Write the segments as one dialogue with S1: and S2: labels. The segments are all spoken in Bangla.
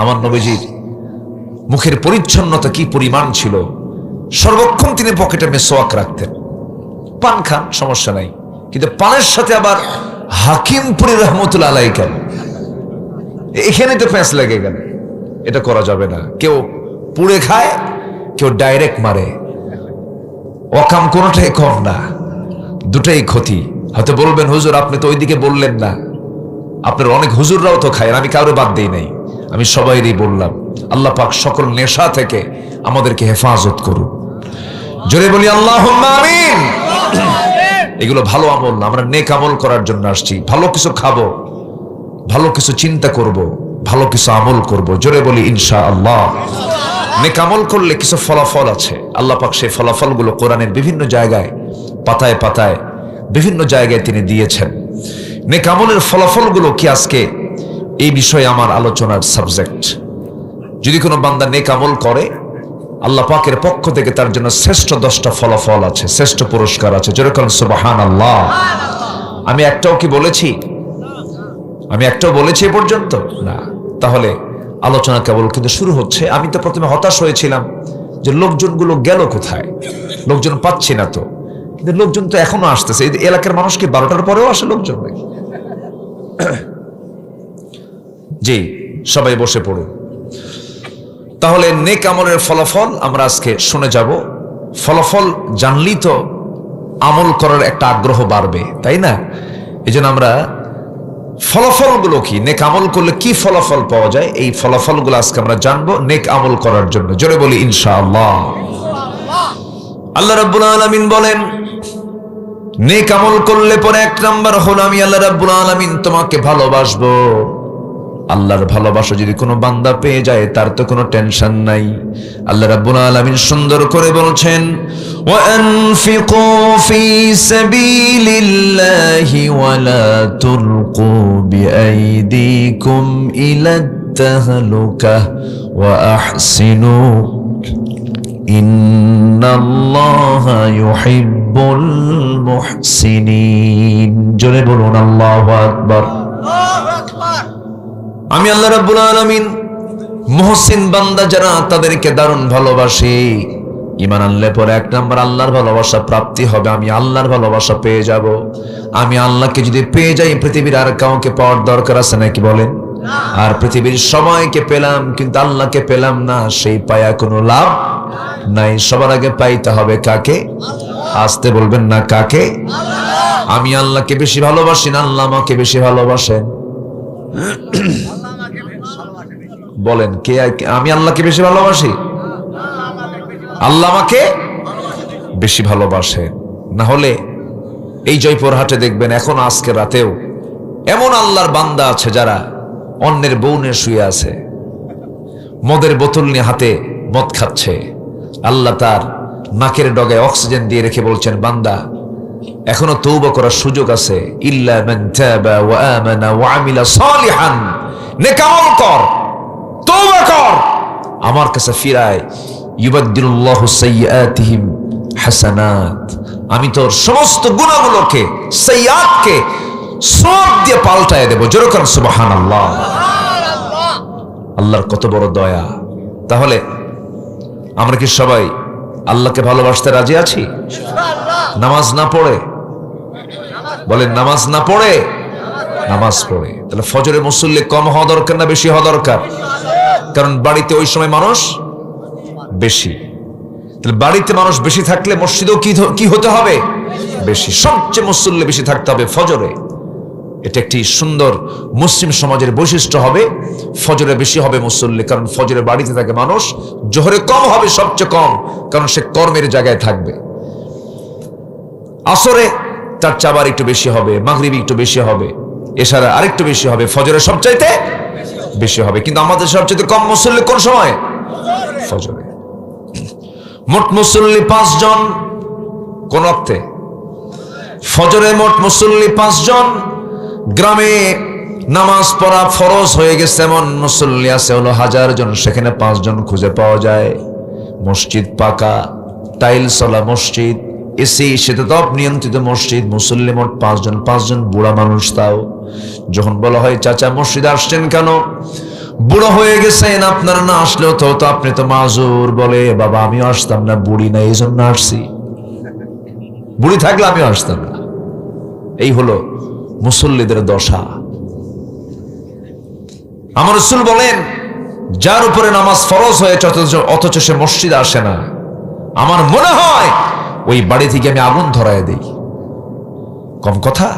S1: আমার নবীজির মুখের পরিচ্ছন্নতা কি পরিমাণ ছিল। সর্বক্ষণ তিনি পকেটে মেসওয়াক রাখতেন। পান খান, সমস্যা নাই, কিন্তু পানের সাথে আবার হাকিমপুরি রহমতুল্লাহ আলাইহি কেন? এখানে তো প্যাঁচ লেগে গেল। এটা করা যাবে না। কেউ পুড়ে খায়, কেউ ডাইরেক্ট মারে। অকাম কোনোটাই কম না, দুটাই ক্ষতি। হয়তো বলবেন হুজুর আপনি তো ওইদিকে বললেন না, আপনার অনেক হুজুররাও তো খায়, আমি কারো বাদ দেই নাই, আমি সবাইরই বললাম। আল্লাহ পাক সকল নেশা থেকে আমাদেরকে হেফাজত করুন। জোরে বলি আল্লাহুম্মা আমিন। এগুলো ভালো আমল না, আমরা নেক আমল করার জন্য আসছি। ভালো কিছু খাবো, ভালো কিছু চিন্তা করব, ভালো কিছু আমল করব। জোরে বলি ইনশাআল্লাহ। নেক আমল করলে কিছু ফলাফল আছে। আল্লাহ পাক সেই ফলাফলগুলো কোরআনের বিভিন্ন জায়গায় পাতায় পাতায় বিভিন্ন জায়গায় তিনি দিয়েছেন। নেক আমলের ফলাফলগুলো কি আজকে এই বিষয়ে আমার আলোচনার সাবজেক্ট। যদি কোনো বান্দা নেক আমল করে, আল্লাহ পাকের পক্ষ থেকে তার জন্য শ্রেষ্ঠ 10টা ফলাফল আছে, শ্রেষ্ঠ পুরস্কার আছে। যেরকম সুবহানাল্লাহ। আমি একটাও কি বলেছি? আমি একটাও বলেছি এ পর্যন্ত না। তাহলে আলোচনা কেবল কিন্তু শুরু হচ্ছে। আমি তো প্রথমে হতাশ হয়েছিলাম যে লোকজনগুলো গেল কোথায়, লোকজন পাচ্ছি না তো। কিন্তু লোকজন তো এখনো আসতেছে। এই এলাকার মানুষ কি 12টার পরেও আসে লোকজন? জি, সবাই বসে পড়ুন। তাহলে নেক আমলের ফলাফল আমরা আজকে শুনে যাব। ফলাফল জানলেই তো আমল করার একটা আগ্রহ বাড়বে, তাই না? এই জন্য আমরা ফলাফলগুলো কি, নেক আমল করলে কি ফলাফল পাওয়া যায়, এই ফলাফলগুলো আজকে আমরা জানবো নেক আমল করার জন্য। জোরে বলি ইনশাআল্লাহ। আল্লাহ রাব্বুল আলামিন বলেন, নেক আমল করলে পরে 1 নাম্বার হলো আমি আল্লাহ রাব্বুল আলামিন তোমাকে ভালোবাসবো। আল্লাহর ভালোবাসা যদি কোনো বান্দা পেয়ে যায়, তার তো কোনো টেনশন নাই। আল্লাহ রাব্বুল আলামিন সুন্দর করে বলছেন, ওয়া আনফিকু ফি সাবিলিল্লাহি ওয়া লা তুলকু বিআইদিকুম ইলাত তাহলুকাহ ওয়া আহসিনু ইন্নাল্লাহা ইউহিব্বুল মুহসিনিন। জোরে বলুন আল্লাহু আকবার। আমি আল্লাহ রাব্বুল আলামিন মুহসিন বান্দা যারা, তাদেরকে দারুণ ভালোবাসি। ঈমান আনলে পরে 1 নাম্বার আল্লাহর ভালোবাসা প্রাপ্তি হবে। আমি আল্লাহর ভালোবাসা পেয়ে যাব। আমি আল্লাহকে যদি পেয়ে যাই, পৃথিবীর আর কাউকে পাওয়ার দরকার আছে নাকি বলেন? আর পৃথিবীর সবাইকে পেলাম কিন্তু আল্লাহকে পেলাম না, সেই পায়া কোনো লাভ নাই। সবার আগে পাইতে হবে কাকে? আসতে বলবেন না, কাকে? আমি আল্লাহকে বেশি ভালোবাসি না আল্লাহ আমাকে বেশি ভালোবাসেন? বলেন কে? আমি আল্লাহকে বেশি ভালোবাসি, আল্লাহ আমাকে বেশি ভালোবাসে। না হলে এই জয়পুরহাটে দেখবেন এখন আজকে রাতেও এমন আল্লাহর বান্দা আছে যারা অন্যের বউ নিয়ে শুয়ে আছে, মদের বোতল নিয়ে হাতে মদ খাচ্ছে। আল্লাহ তার নাকের ডগায় অক্সিজেন দিয়ে রেখে বলছেন, বান্দা এখনো তওবা করার সুযোগ আছে। ইল্লা মান তাবা ওয়া আমানা ওয়া আমিলা সালিহান। নেক আমল কর, তওবা কর, আমার কাছে ফিরায়। ইউবাদদিলুল্লাহু সাইয়্যাতিহিম হাসানাত। আমি তোর সমস্ত গুনাহগুলোকে, সাইয়্যাতকে সওয়াব দিয়ে পাল্টায় দেব। যেরকম সুবহানাল্লাহ। আল্লাহর কত বড় দয়া। তাহলে আমরা কি সবাই আল্লাহকে ভালোবাসতে রাজি আছি? নামাজ না পড়ে বলেন, নামাজ না পড়ে, নামাজ পড়ে। তাহলে ফজরে মুসল্লি কম হওয়া দরকার না বেশি হওয়া দরকার? কারণ বাড়িতে ওই সময় মানুষ বেশি। তাহলে বাড়িতে মানুষ বেশি থাকলে মসজিদেও কি হতে হবে? বেশি। সবচেয়ে মুসল্লি বেশি থাকতে হবে ফজরে। এটা একটি সুন্দর মুসলিম সমাজের বৈশিষ্ট্য হবে। ফজরে বেশি হবে মুসল্লি, কারণ ফজরে বাড়িতে থাকে মানুষ। জোহরে কম হবে, সবচেয়ে কম, কারণ সে কর্মের জায়গায় থাকবে। আসরে তার চাবার একটু বেশি হবে, মাগরিবি একটু বেশি হবে, এশারে আরেকটু বেশি হবে, ফজরে সবচাইতে বেশি হবে। কিন্তু আমাদের সবচাইতে কম মুসল্লি কোন সময়? ফজরে। মোট মুসল্লি 5 জন কোন অর্থে? ফজরে মোট মুসল্লি 5 জন। গ্রামে নামাজ পড়া ফরজ হয়ে গেছে এমন মুসল্লি আছে হলো 1000 জন, সেখানে 5 জন খুঁজে পাওয়া যায়। মসজিদ পাকা, টাইলসওয়ালা মসজিদ, এসি শীতাতপ নিয়ন্ত্রিত মসজিদ, মুসল্লি মোট 5 জন। 5 জন বুড়া মানুষ। তাও যখন বলা হয় চাচা মসজিদে আসছেন কেন? বুড়ো হয়ে গেছেন, আপনার না আসলেও তো আপনি তো মাজুর। বলে বাবা আমিও আসতাম না, বুড়ি না এই জন্য আসছি, বুড়ি থাকলে আমিও আসতাম না। এই হলো মুসল্লিদের দশা। আমার রাসূল বলেন, যার উপরে নামাজ ফরজ হয়েছে অথচ সে মসজিদে আসে না, আমার মনে হয় ওই বাড়ি থেকে আমি আগুন ধরায় দেই। কম কথা,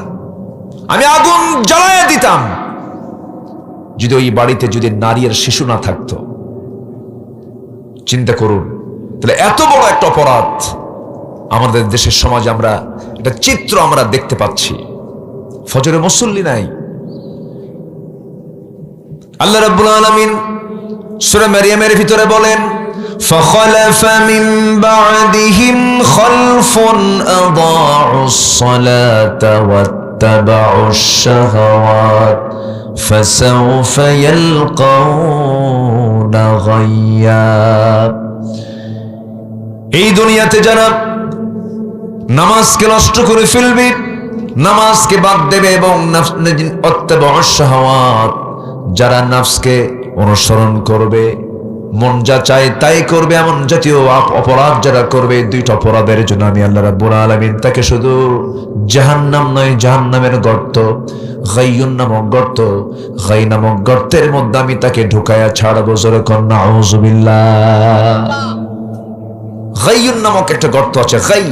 S1: আমি আগুন জ্বালায় দিতাম যদি ওই বাড়িতে যদি নারী আর শিশু না থাকতো। চিন্তা করুন, তাহলে এত বড় একটা অপরাধ আমাদের দেশের সমাজে আমরা এটা চিত্র আমরা দেখতে পাচ্ছি। ফজরে মুসল্লি নাই। আল্লাহ রাব্বুল আলামিন সূরা মারইয়ামের ভিতরে বলেন, فخلف من بعدهم خلف أضاعوا الصلاة واتبعوا الشهوات فسوف يلقون غيا। এই দুনিয়াতে যারা নামাজকে নষ্ট করে ফেলবে, নামাজকে বাদ দেবে এবং ওয়াত্তাবাউশ শাহাওয়াত, যারা নাফসকে অনুসরণ করবে, মন যা চায় তাই করবে, এমন জাতীয় অপরাধ যারা করবে, দুইটা অপরাধের জন্য আমি আল্লাহ রাব্বুল আলামিন তাকে শুধু জাহান্নাম নয়, জাহান্নামের গর্ত, গাইয়ুন নামক গর্ত, গাই নামক গর্তের মধ্যে আমি তাকে ঢুকায়া ছাড়বো। জোরে কোন নাউযুবিল্লাহ। গাইয়ুন নামক একটা গর্ত আছে, গাই,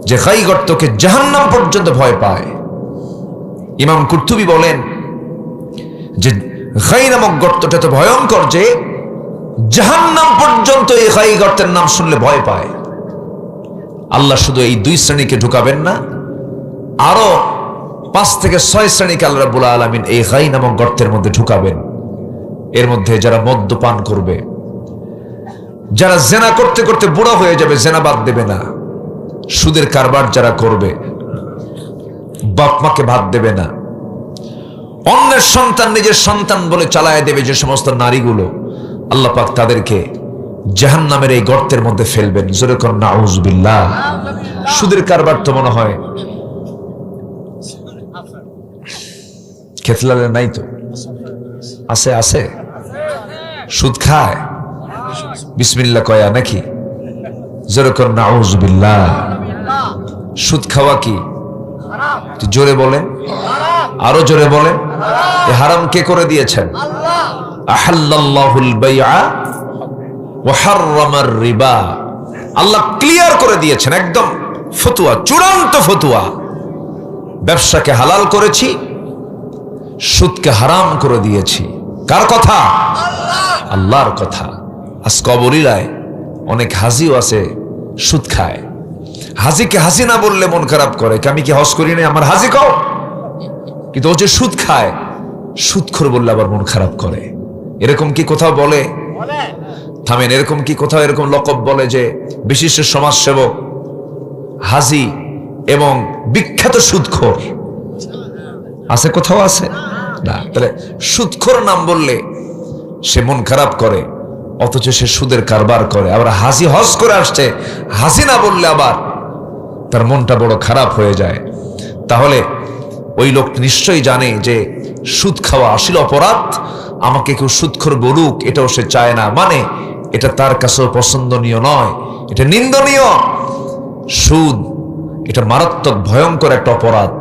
S1: যে গাই গর্তকে জাহান্নাম পর্যন্ত ভয় পায়। ইমাম কুরতুবী বলেন যে গাই নামক গর্তটা তো ভয়ঙ্কর যে জাহান্নাম পর্যন্ত এই গাই গর্তের নাম শুনলে ভয় পায়। আল্লাহ শুধু এই দুই শ্রেণীকে ঢুকাবেন না, আরো 5 থেকে 6 শ্রেণীকে আল্লাহ রাব্বুল আলামিন এই গাই নামক গর্তের মধ্যে ঢুকাবেন। এর মধ্যে যারা মদ্যপান করবে, যারা জেনা করতে করতে বুড়া হয়ে যাবে, জেনা বাদ দেবে না, সুদের কারবার যারা করবে, বাপ মাকে ভাত দেবে না, অন্যের সন্তান নিজের সন্তান বলে চালায় দেবে, যে সমস্ত নারীগুলো, আল্লাহ পাক তাদেরকে জাহান্নামের এই গর্তের মধ্যে ফেলবেন। জোরে কোন নাউযুবিল্লাহ। সুদের কারবার তো মনে হয় খেতলালে নাই তো, আছে আছে, সুদ খায়, বিসমিল্লাহ কয়া নাকি? জোরে কোন নাউযুবিল্লাহ। সুদ খাওয়া কি? জোরে বলেন, আরো জোরে বলেন। এই হারাম কে করে দিয়েছেন? আহাল্লাল্লাহুল বাইআ ওয়া হাররামার রিবা। আল্লাহ ক্লিয়ার করে দিয়েছেন, একদম ফতোয়া, চূড়ান্ত ফতোয়া। ব্যবসাকে হালাল করেছি, সুদকে হারাম করে দিয়েছি। কার কথা? আল্লাহর কথা। আজ কবরিলায় অনেক হাজিও আছে সুদ খায়। হাজিকে হাজি না বললে মন খারাপ করে, আমি কি হজ করি নাই, আমার হাজি কও। কিন্তু ও যে সুদ খায়, সুদখোর বললে আবার মন খারাপ করে। এরকম কি কোথাও বলে? থামেন, এরকম কি কোথাও এরকম লকব বলে যে বিশিষ্ট সমাজসেবক, হাজি এবং বিখ্যাত সুদখোর আছে? কোথাও আছে না। তাহলে সুদখোর নাম বললে সে মন খারাপ করে, অথচ সে সুদের কারবার করে। আবার হাজি হজ করে আসছে, হাজি না বললে আবার তার মনটা বড় খারাপ হয়ে যায়। তাহলে ওই লোক নিশ্চয়ই জানে যে সুদ খাওয়া আসলে অপরাধ। আমাকে কেউ সুদখোর বলুক এটাও সে চায় না, মানে এটা তার কাছেও পছন্দনীয় নয়, এটা নিন্দনীয়। সুদ এটা মারাত্মক ভয়ঙ্কর একটা অপরাধ।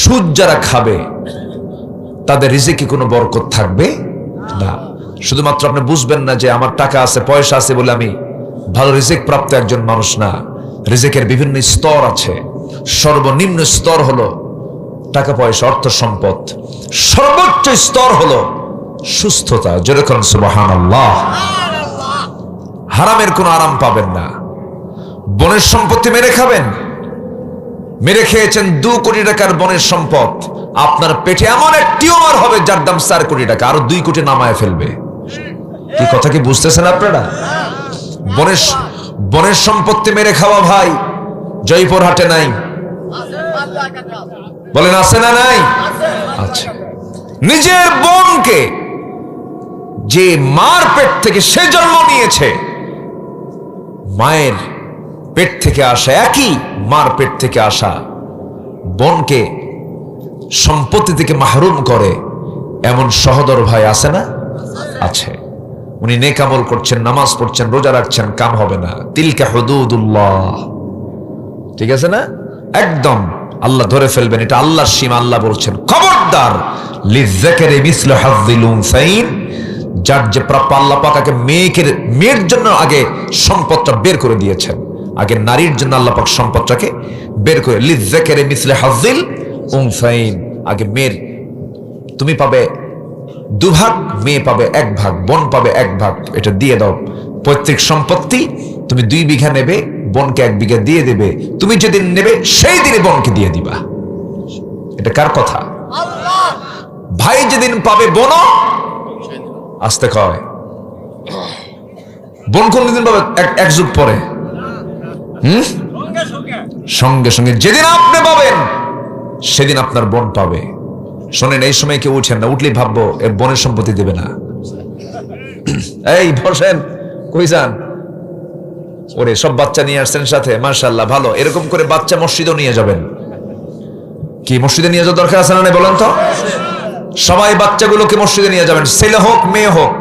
S1: সুদ যারা খাবে তাদের রিজিকে কোনো বরকত থাকবে না। শুধুমাত্র আপনি বুঝবেন না যে আমার টাকা আছে, পয়সা আছে বলে আমি ভালো রিজিক প্রাপ্ত একজন মানুষ না। রিজিকের বিভিন্ন স্তর আছে। সর্বনিম্ন স্তর হলো টাকা পয়সা, অর্থ সম্পদ। সর্বোচ্চ স্তর হলো সুস্থতা। যেরকম সুবহানাল্লাহ। হারামের কোনো আরাম পাবেন না। বনের সম্পত্তি মেরে খাবেন, মেরে খেয়েছেন 2 কোটি টাকার বনের সম্পদ, আপনার পেটে এমন এক টিউমার হবে যার দাম 4 কোটি টাকা, আরো 2 কোটি নামায় ফেলবে। কি কথা কি বুঝতেছেন আপনারা? বনের সম্পত্তি মেরে খাওয়া ভাই জয়পুর হাটে নাই, বলেন আছে না নাই? আচ্ছা, নিজের বোনকে যে মার পেট থেকে সে জন্ম নিয়েছে, মায়ের পেট থেকে আসা, একই মার পেট থেকে আসা বোনকে সম্পত্তি থেকে মাহরুম করে, এমন সহদর ভাই আছে না? আছে। উনি নেক আমল করছেন, নামাজ পড়ছেন, রোজা রাখছেন, কাম হবে না। তিলকা হুদুদুল্লাহ, ঠিক আছে না? একদম আল্লাহ ধরে ফেলবেন, এটা আল্লাহর সীমা। আল্লাহ বলছেন খবরদার, লিযাকারি মিসলু হাযযিল উনসাইন, যার যে প্রাপ্য। আল্লাহ পাক আগে মেয়ের জন্য আগে সম্পদটা বের করে দিয়েছেন, আগে নারীর জন্য আল্লাহ পাক সম্পদটাকে বের করে। লিযাকারি মিসলু হাযযিল উনসাইন, আগে মেয়ের, তুমি পাবে 2 ভাগ, মেয়ে পাবে 1 ভাগ, বোন পাবে 1 ভাগ, এটা দিয়ে দাও। পৈতৃক সম্পত্তি তুমি 2 বিঘা নেবে, বোনকে 1 বিঘা দিয়ে দেবে। তুমি যেদিন নেবে সেই দিনে বোনকে দিয়ে দিবা। এটা কার কথা? ভাই যেদিন পাবে বোনও আসতে কয়। বোন কোন দিন পাবে? এক যুগ পরে, সঙ্গে সঙ্গে যেদিন আপনি পাবেন সেদিন আপনার বোন পাবে। শোনেন, এই সময় কেউ উঠেন না, উঠলেই ভাববো এর বোনের সম্পত্তি দেবে না। এই বসেন, কই যান? ওরে সব বাচ্চা নিয়ে আসছেন সাথে, মাশাআল্লাহ ভালো। এরকম করে বাচ্চা মসজিদেও নিয়ে যাবেন। কি মসজিদে নিয়ে যাওয়ার দরকার আছে না বলেন তো? সবাই বাচ্চাগুলোকে মসজিদে নিয়ে যাবেন, ছেলে হোক মেয়ে হোক।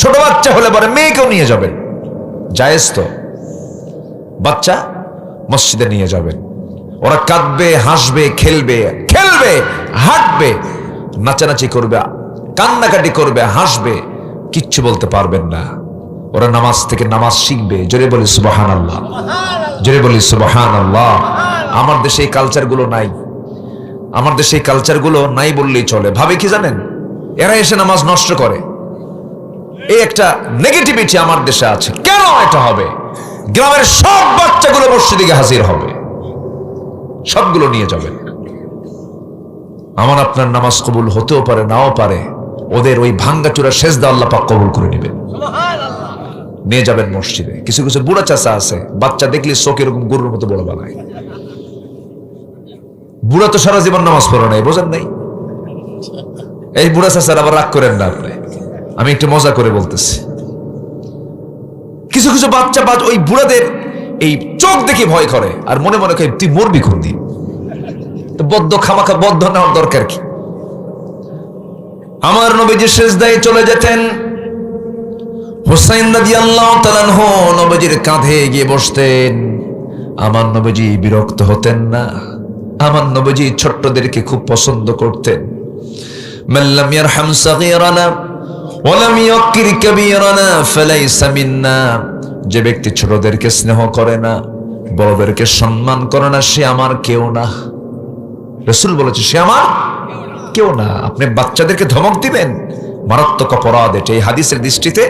S1: ছোট বাচ্চা হলে পরে মেয়েকেও নিয়ে যাবেন, জায়েজ তো। বাচ্চা মসজিদে নিয়ে যাবেন, ওরা কাঁদবে, হাসবে, খেলবে, হাঁটবে, নাচানাচি করবে, কান্নাকাটি করবে, হাসবে, কিচ্ছু বলতে পারবেন না। ওরা নামাজ থেকে নামাজ শিখবে। জোরে বলি সুবহানাল্লাহ, জোরে বলি সুবহানাল্লাহ। আমার দেশে এই কালচারগুলো নাই, আমার দেশে এই কালচারগুলো নাই বললেই চলে। ভাবে কি জানেন? এরা এসে নামাজ নষ্ট করে, এই একটা নেগেটিভিটি আমার দেশে আছে। কেন এটা হবে? গ্রামের সব বাচ্চাগুলো মসজিদে হাজির হবে, সবগুলো নিয়ে যাবেন। আমার আপনার নামাজ কবুল হতেও পারে, নাও পারে। ওদের ওই ভাঙ্গাচুরা সেজদা আল্লাহ পাক কবুল করে নেবেন। নিয়ে যাবেন মসজিদে। কিছু কিছু বুড়া চাচা আছে, বাচ্চা দেখলে চোখ এরকম গরুর মতো বড় বানায়। বুড়া তো সারা জীবন নামাজ পড়ে নাই, বোঝেন নাই? এই বুড়া চাচার আবার রাগ করেন না আপনি, আমি একটু মজা করে বলতেছি। কিছু কিছু বাচ্চা ওই বুড়াদের এই চোখ দেখে ভয় করে, আর মনে মনে করে তুই মরবি কোন দিন। তো বদ্ধ খামাখা বদ্ধ নেওয়ার দরকার কি? আমার নবীজি সিজদায় চলে যেতেন। হুসাইন রাদিয়াল্লাহু তাআলা আনহু নবীজির কাঁধে গিয়ে বসতেন। আমার নবীজি বিরক্ত হতেন না। আমার নবীজি ছোট্টদেরকে খুব পছন্দ করতেন। মাল্লাম ইয়ারহাম সাগীরানা ওয়া লাম ইয়াক্কির কাবীরানা ফালাইসা মিন্না, যে ব্যক্তি ছোটদেরকে স্নেহ করে না, বড়দেরকে সম্মান করে না, সে আমার কেউ না। রাসূল বলেছে সে আমার কেউ না। আপনি বাচ্চাদেরকে ধমক দিবেন, মারাত্মক অপরাধ এটা। এই হাদিসের দৃষ্টিতে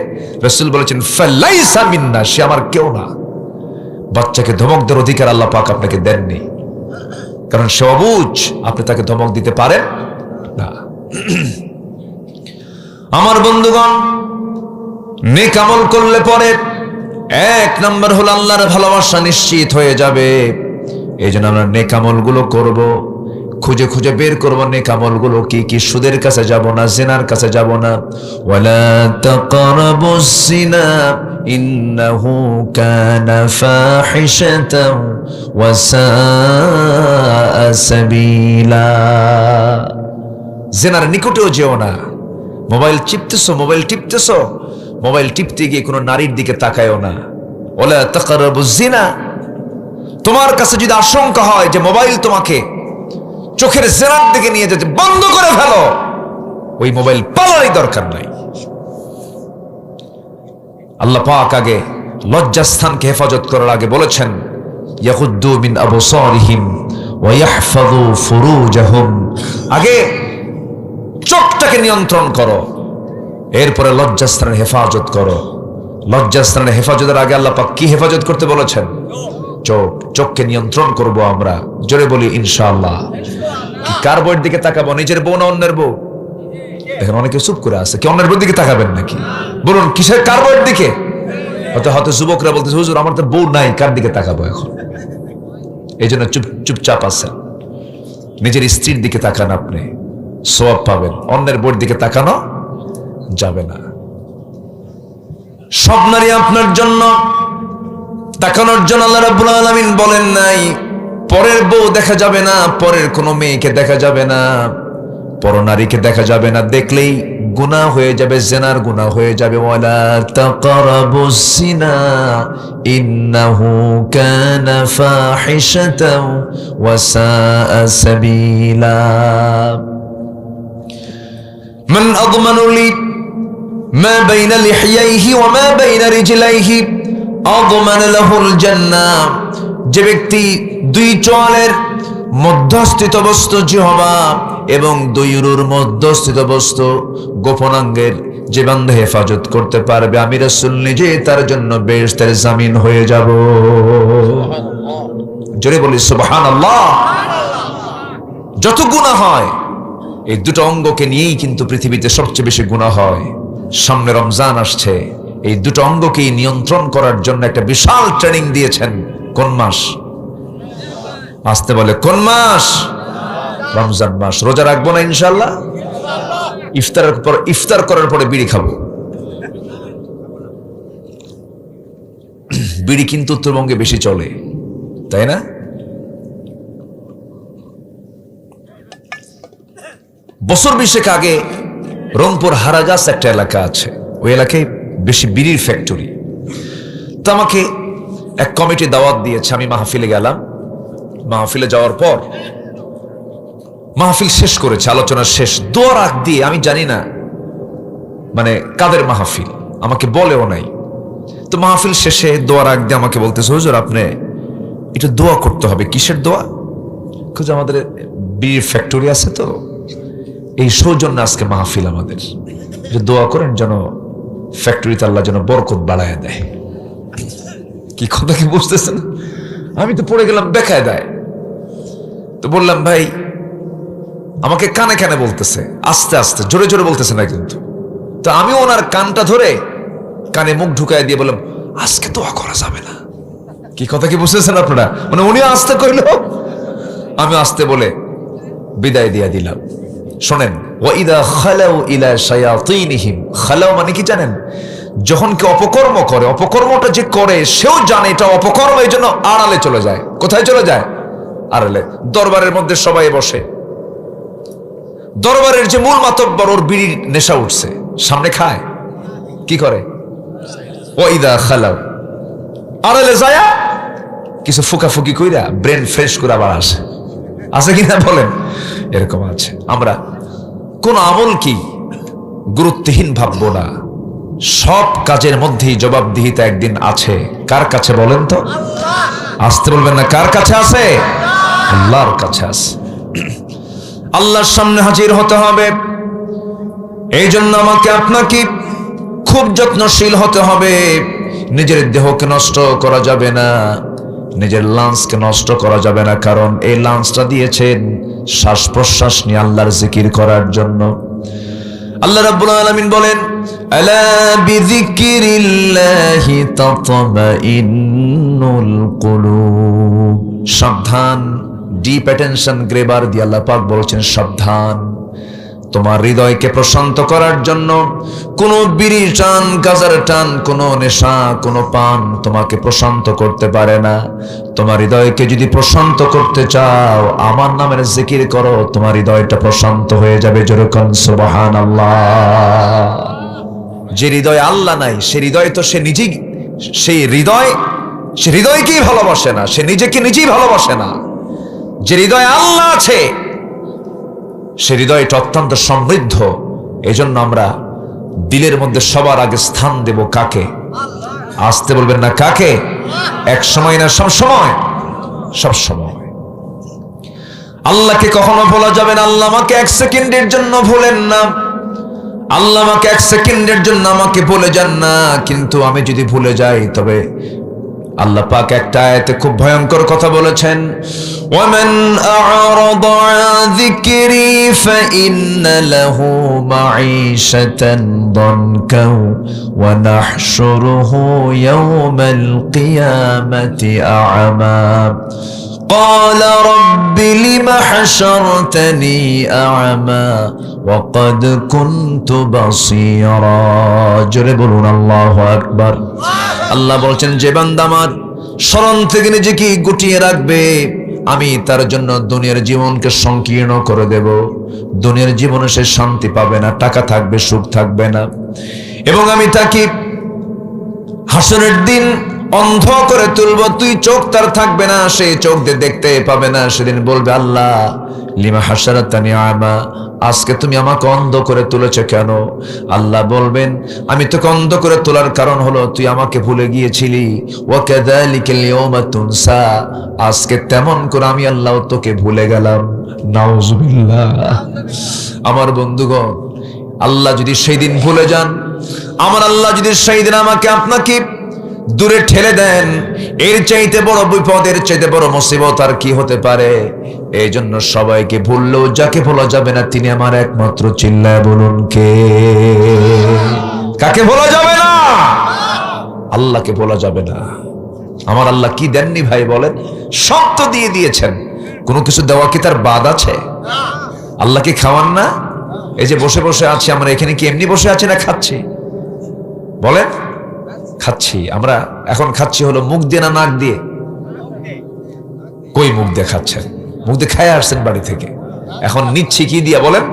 S1: রাসূল বলেছেন ফালাইসা মিন্না, সে আমার কেউ না। বাচ্চাকে ধমক দেওয়ার অধিকার আল্লাহ পাক আপনাকে দেননি, কারণ সে অবুঝ। আপনি তাকে ধমক দিতে পারেন না। আমার বন্ধুগণ, নেক আমল করলে পরে 1 নম্বর হলো আল্লাহর ভালোবাসা নিশ্চিত হয়ে যাবে। এই জন্য আমরা নেক আমলগুলো করব, খুঁজে খুঁজে বের করব নেক আমলগুলো কি কি। সুদের কাছে যাব না, জিনার কাছে যাব না। ওয়ালা তাকরাবুজ জিনা ইন্নাহু কানা ফাহিশাতাও ওয়া সাআ সাবিলা। জিনার নিকটেও যেও না। মোবাইল টিপতেছো, মোবাইল টিপতে গিয়ে কোনো নারীর দিকে তাকায়ও না। ওয়ালা তাকরাবুজ জিনা। তোমার কাছে যদি আশঙ্কা হয় যে মোবাইল তোমাকে চোখের জিনার দিকে নিয়ে যেতে, বন্ধ করে ফেলো। ওই মোবাইল পালারই দরকার নাই। আল্লাহ পাক আগে লজ্জাস্থানকে হেফাজত করার আগে বলেছেন ইয়াগুদ্দু মিন আবসারিহিম ওয়া ইয়াহফাযু ফুরুজাহুম। আগে চোখটাকে নিয়ন্ত্রণ করো, এরপরে লজ্জাস্থানের হেফাজত করো। লজ্জাস্থানের হেফাজতের আগে আল্লাহ পাক কি হেফাজত করতে বলেছেন? চোখকে নিয়ন্ত্রণ করব আমরা। জোরে বলি ইনশাআল্লাহ। কি কার বউয়ের দিকে তাকাবো? নিজের বউ না অন্যের বউ? দেখেন অনেকে চুপ করে আছে। কি অন্যের বউর দিকে তাকাবেন নাকি? বলুন কিসের, কার বউয়ের দিকে? হয়তো যুবকরা বলতেছে হুজুর আমার তো বউ নাই, কার দিকে তাকাবো এখন? এই জন্য চুপচাপ আছেন। নিজের স্ত্রীর দিকে তাকান, আপনি সওয়াব পাবেন। অন্যের বউর দিকে তাকানো যাবে না। সব নারী আপনার জন্য, তাকানোর জন্য আল্লাহ রাব্বুল আলামিন বলেন নাই পরের বউ দেখা যাবে না, পরের কোনো মেয়েকে দেখা যাবে না। পরনারীকে দেখা যাবে না, দেখলেই গুনাহ হয়ে যাবে, জিনার গুনাহ হয়ে যাবে। ওয়ালা তাকরাবুস জিনা ইন্নাহু কানা ফাহিশাতাও ওয়া সাআ সাবিলা। মান আযমানু লি মা বাইনা লিহইয়াইহি ওয়া মা বাইনা রিজলাইহি আযমান লাহুল জান্নাহ। যে ব্যক্তি দুই চোয়ালের মধ্যস্থিত বস্তু জিহ্বা এবং দুই উরুর মধ্যস্থিত বস্তু গোপনাঙ্গের যে বান্দা হেফাজত করতে পারবে, আমি রাসূল নিজে তার জন্য বেহেশতের জামিন হয়ে যাব। জোরে বলি সুবহানাল্লাহ। যত গুনাহ হয় এই দুটো অঙ্গকে নিয়েই কিন্তু পৃথিবীতে সবচেয়ে বেশি গুনাহ হয়। সামনে রমজান আসছে, এই দুটো অঙ্গকেই নিয়ন্ত্রণ করার জন্য একটা বিশাল ট্রেনিং দিয়েছেন। কোন মাস? আসতে বলে কোন মাস? রমজান মাস। রোজা রাখবো না ইনশাআল্লাহ? ইফতার করার পরে বিড়ি খাবো। বিড়ি কিন্তু উত্তরবঙ্গে বেশি চলে, তাই না? বছর 20 আগে রংপুর হারাগাছ একটা এলাকা আছে, ওই এলাকায় বেশি বিড়ির ফ্যাক্টরি। তো আমাকে এক কমিটি দাওয়াত দিয়েছে, আমি মাহফিলে গেলাম। মাহফিলে যাওয়ার পর মাহফিল শেষ করেছে, আলোচনা শেষ, দোয়ার আগ দিয়ে, আমি জানি না মানে কাদের মাহফিল, আমাকে বলেও নাই। তো মাহফিল শেষে দোয়ার আগ দিয়ে আমাকে বলতেছে, হুজুর আপনি একটু দোয়া করতে হবে। কিসের দোয়া? আমাদের বিড়ির ফ্যাক্টরি আছে, তো এই সৌজন্য আজকে মাহফিল আমাদের, যে দোয়া করেন যেন ফ্যাক্টরিতে আল্লাহ যেন বরকত বাড়ায় দেয়। কি কথা কি বুঝতেছেন? আমি তো পড়ে গেলাম বেকায়দায়। তো বললাম, ভাই আমাকে কানে কানে বলতেছে, আস্তে আস্তে, জোরে জোরে বলতেছে না কিন্তু। তো আমি ওনার কানটা ধরে কানে মুখ ঢুকায় দিয়ে বললাম, আজকে দোয়া করা যাবে না। কি কথা কি বুঝতেছেন আপনারা? মানে উনিও আস্তে কইল, আমি আস্তে বলে বিদায় দিয়া দিলাম। শোনেন, ওয়াইদা খালাউ ইলা শায়াতিনহিম, খালাউ মানে কি জানেন? যখন কেউ অপকর্ম করে, অপকর্মটা যে করে সেও জানে এটা অপকর্ম, এই জন্য আড়ালে চলে যায়। কোথায় চলে যায়? আড়ালে। দরবারের মধ্যে সবাই বসে, দরবারের যে মূল মাতব্বর, ওর বিড়ির নেশা উঠছে, সামনে খায়, কি করে? ওয়াইদা খালাউ, আড়ালে যায় কিছু ফুকাফুকি কইরা ব্রেন ফ্রেশ করে আবার আসে। আছে কিনা বলেন? এরকম আছে। আমরা কোন আমল কি গুরুত্বহীন ভাববো না, সব কাজের মধ্যেই জবাবদিহিতা একদিন আছে। কার কাছে বলেন তো? আসতে বলবেন না, কার কাছে আছে? আল্লাহর কাছে আছে। আল্লাহর সামনে হাজির হতে হবে। এই জন্য আমাকে আপনাকে খুব যত্নশীল হতে হবে। নিজের দেহকে নষ্ট করা যাবে না, নিজের লাঞ্চকে নষ্ট করা যাবে না, কারণ এই লাঞ্চটা দিয়েছেন শ্বাস প্রশ্বাস নিয়ে আল্লাহর জিকির করার জন্য। আল্লাহ রাব্বুল আলামিন বলেন, আলা বিযিকরিল্লাহি তাতমাইন্নুল কুলুব। সাবধান, ডিপ অ্যাটেনশন গ্রেবার দিয়ে আল্লাহ পাক বলেছেন, সাবধান, তোমার হৃদয়কে প্রশান্ত করার জন্য কোনো বিড়ি টান, গাজার টান, কোনো নেশা, কোনো পান তোমাকে প্রশান্ত করতে পারে না। তোমার হৃদয়কে যদি প্রশান্ত করতে চাও, আমার নামের জিকির করো, তোমার হৃদয়টা প্রশান্ত হয়ে যাবে। যেরকম সুবহানাল্লাহ। যে হৃদয় আল্লাহ নাই, সে হৃদয় তো সে নিজেই, সেই হৃদয়, সে হৃদয়কেই ভালোবাসে না, সে নিজেকে নিজেই ভালোবাসে না। যে হৃদয় আল্লাহ আছে, সে হৃদয়টা অত্যন্ত সমৃদ্ধ। এজন্য আমরা দিলের মধ্যে সবার আগে স্থান দেব কাকে? আসতে বলবেন না, কাকে? এক সময় না সব সময়? সব সময়। আল্লাহকে কখনো ভোলা যাবে না। আল্লাহ আমাকে এক সেকেন্ডের জন্য ভুলেন না, আল্লাহ আমাকে এক সেকেন্ডের জন্য আমাকে ভুলে যান না। কিন্তু আমি যদি ভুলে যাই, তবে আল্লাহ পাক একটা আয়াতে খুব ভয়ঙ্কর কথা বলেছেন, ওয়ামান আ'রাদা আন যিকরি ফাইন্না লাহু মাঈশাতান দানকা ওয়া নাহশুরুহু ইয়াওমাল কিয়ামাতি আ'মা قال رب لم حشرتني أعمى وقد كنت بصيرا জোরে বলুন আল্লাহু আকবার। আল্লাহ বলছেন, যে বান্দা আমার স্মরণ থেকে নিজেকে গুটিয়ে রাখবে, আমি তার জন্য দুনিয়ার জীবনকে সংকীর্ণ করে দেব। দুনিয়ার জীবনে সে শান্তি পাবে না, টাকা থাকবে, সুখ থাকবে না। এবং আমি তাকে হাসরের দিন অন্ধ করে তুলবো, তুই চোখ তার থাকবে না, সে চোখ দিয়ে দেখতে পাবে না। সেদিন বলবে, আল্লাহ লিমা হাসারাতানি আমা, আজকে তুমি আমাকে অন্ধ করে তুলেছো কেন? আল্লাহ বলবেন, আমি তোকে অন্ধ করে তোলার কারণ হলো তুই আমাকে ভুলে গিয়েছিলি। ওয়া কাযালিকাল ইয়াওমা তুনসা, আজকে তেমন করে আমি আল্লাহ তোকে ভুলে গেলাম। নাউজুবিল্লাহ। আমার বন্ধুগণ, আল্লাহ যদি সেই দিন ভুলে যান, আমার আল্লাহ যদি সেই দিন আমাকে আপনাকে দূরে ঠেলে দেন, এর চাইতে বড় বিপদ, এর চাইতে বড় মুসিবত আর কি হতে পারে? এই জন্য সবাইকে ভুললেও যাকে ভোলা যাবে না তিনি আমার একমাত্র। চিল্লায় বলুন কে? কাকে ভোলা যাবে না? আল্লাহকে ভোলা যাবে না। আমার আল্লাহ কি দেননি ভাই বলেন? সব তো দিয়ে দিয়েছেন। কোনো কিছু দেওয়া কি তার বাদ আছে? আল্লাহ কি খাওয়ান না? এই যে বসে বসে আছি আমরা, এখানে কি এমনি বসে আছি না খাচ্ছি? বলেন। খাচ্ছি। আমরা এখন খাচ্ছি হলো মুখ দিয়ে না নাক দিয়ে? কই মুখ দিয়ে খাচ্ছেন? মুখ দিয়ে খায় আসছেন বাড়ি থেকে। এখন নিচ্ছি কি দিয়া বলেন?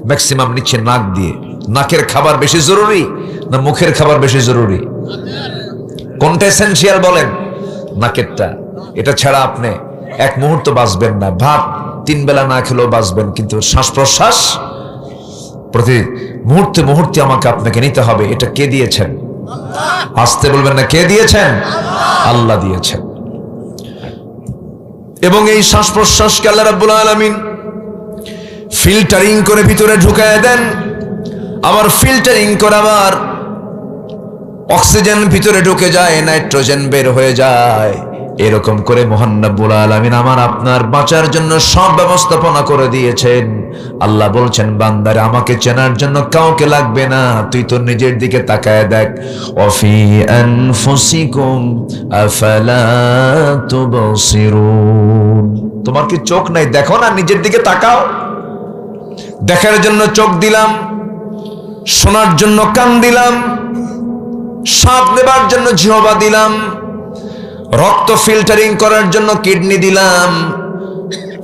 S1: ম্যাক্সিমাম নিচ্ছে নাক দিয়ে। নাকের খাবার বেশি জরুরি না মুখের খাবার বেশি জরুরি? কোনটা এসেনশিয়াল বলেন? নাকেরটা। এটা ছাড়া আপনি এক মুহূর্ত বাঁচবেন না। ভাত 3 বেলা না খেলেও বাঁচবেন, কিন্তু শ্বাস প্রশ্বাস প্রতি মুহূর্তে মুহূর্তে আমাকে আপনাকে নিতে হবে। এটা কে দিয়েছেন? আসতে বলবেন না, কে দিয়েছেন? আল্লাহ দিয়েছেন। এবং এই শ্বাস প্রশ্বাসকে আল্লাহ রাব্বুল আলামিন ফিল্টারিং করে ভিতরে ঢুকায় দেন। আবার ফিল্টারিং করে আবার অক্সিজেন ভিতরে ঢুকে যায়, নাইট্রোজেন বের হয়ে যায়। এরকম করে মহান রব্বুল আলামিন আমার আপনার বাঁচার জন্য সব ব্যবস্থাপনা করে দিয়েছেন। আল্লাহ বলছেন, বান্দারে আমাকে চেনার জন্য কাউকে লাগবে না, তুই তোর নিজের দিকে তাকায় দেখ। ওয়াফি আনফুসিকুম আফালা তুবসিরুন, তোমার কি চোখ নাই? দেখো না, নিজের দিকে তাকাও। দেখার জন্য চোখ দিলাম, শোনার জন্য কান দিলাম, স্বাদ নেবার জন্য জিহ্বা দিলাম, রক্ত ফিল্টারিং করার জন্য কিডনি দিলাম,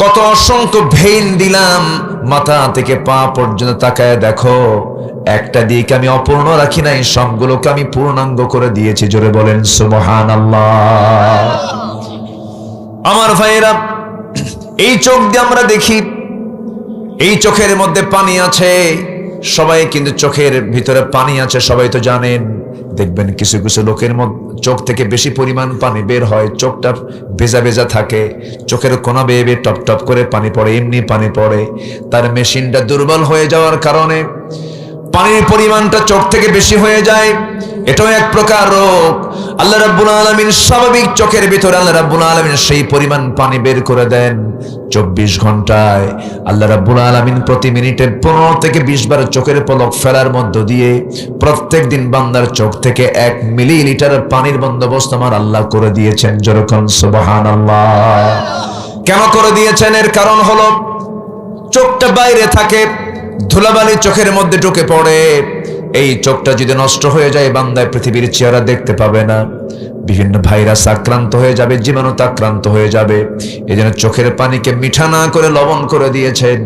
S1: কত অসংখ্য ভেইন দিলাম। মাথা থেকে পা পর্যন্ত তাকায় দেখো, একটা দিক আমি অপূর্ণ রাখি নাই, সবগুলোকে আমি পূর্ণাঙ্গ করে দিয়েছি। জোরে বলেন সুবহানাল্লাহ। আমার ভাইয়েরা, এই চোখ দিয়ে আমরা দেখি, এই চোখের মধ্যে পানি আছে। সবাই কিন্তু চোখের ভিতরে পানি আছে, সবাই তো জানেন। দেখবেন কিছু কিছু লোকের চোখ থেকে বেশি পরিমাণ পানি বের হয়, চোখটা ভেজা ভেজা থাকে, চোখের কোনা বেয়ে বেয়ে টপ টপ করে পানি পড়ে, এমনি পানি পড়ে। তার মেশিনটা দুর্বল হয়ে যাওয়ার কারণে পানির পরিমাণটা চোখ থেকে বেশি হয়ে যায়। এটাও এক প্রকার রোগ। আল্লাহ রাব্বুল আলামিন স্বাভাবিক চোখের ভিতরে আল্লাহ রাব্বুল আলামিন সেই পরিমাণ পানি বের করে দেন। 24 ঘন্টায় আল্লাহ রাব্বুল আলামিন প্রতি মিনিটে 15 থেকে 20 বার চোখের পলক ফেলার মধ্য দিয়ে প্রত্যেক দিন বান্দার চোখ থেকে 1 মিলিলিটার পানির বন্দোবস্ত আমার আল্লাহ করে দিয়েছেন। যেরকম সুবহানাল্লাহ। কেন করে দিয়েছেন? এর কারণ হলো চোখটা বাইরে থাকে, ধুলাবালি চোখের মধ্যে ঢুকে পড়ে। এই চোখটা যদি নষ্ট হয়ে যায়, বান্দায় পৃথিবীর চেহারা দেখতে পাবে না, বিভিন্ন ভাইরাস আক্রান্ত হয়ে যাবে, জীবাণুতে আক্রান্ত হয়ে যাবে। এই জন্য চোখের পানিকে মিঠা না করে লবণ করে দিয়েছেন।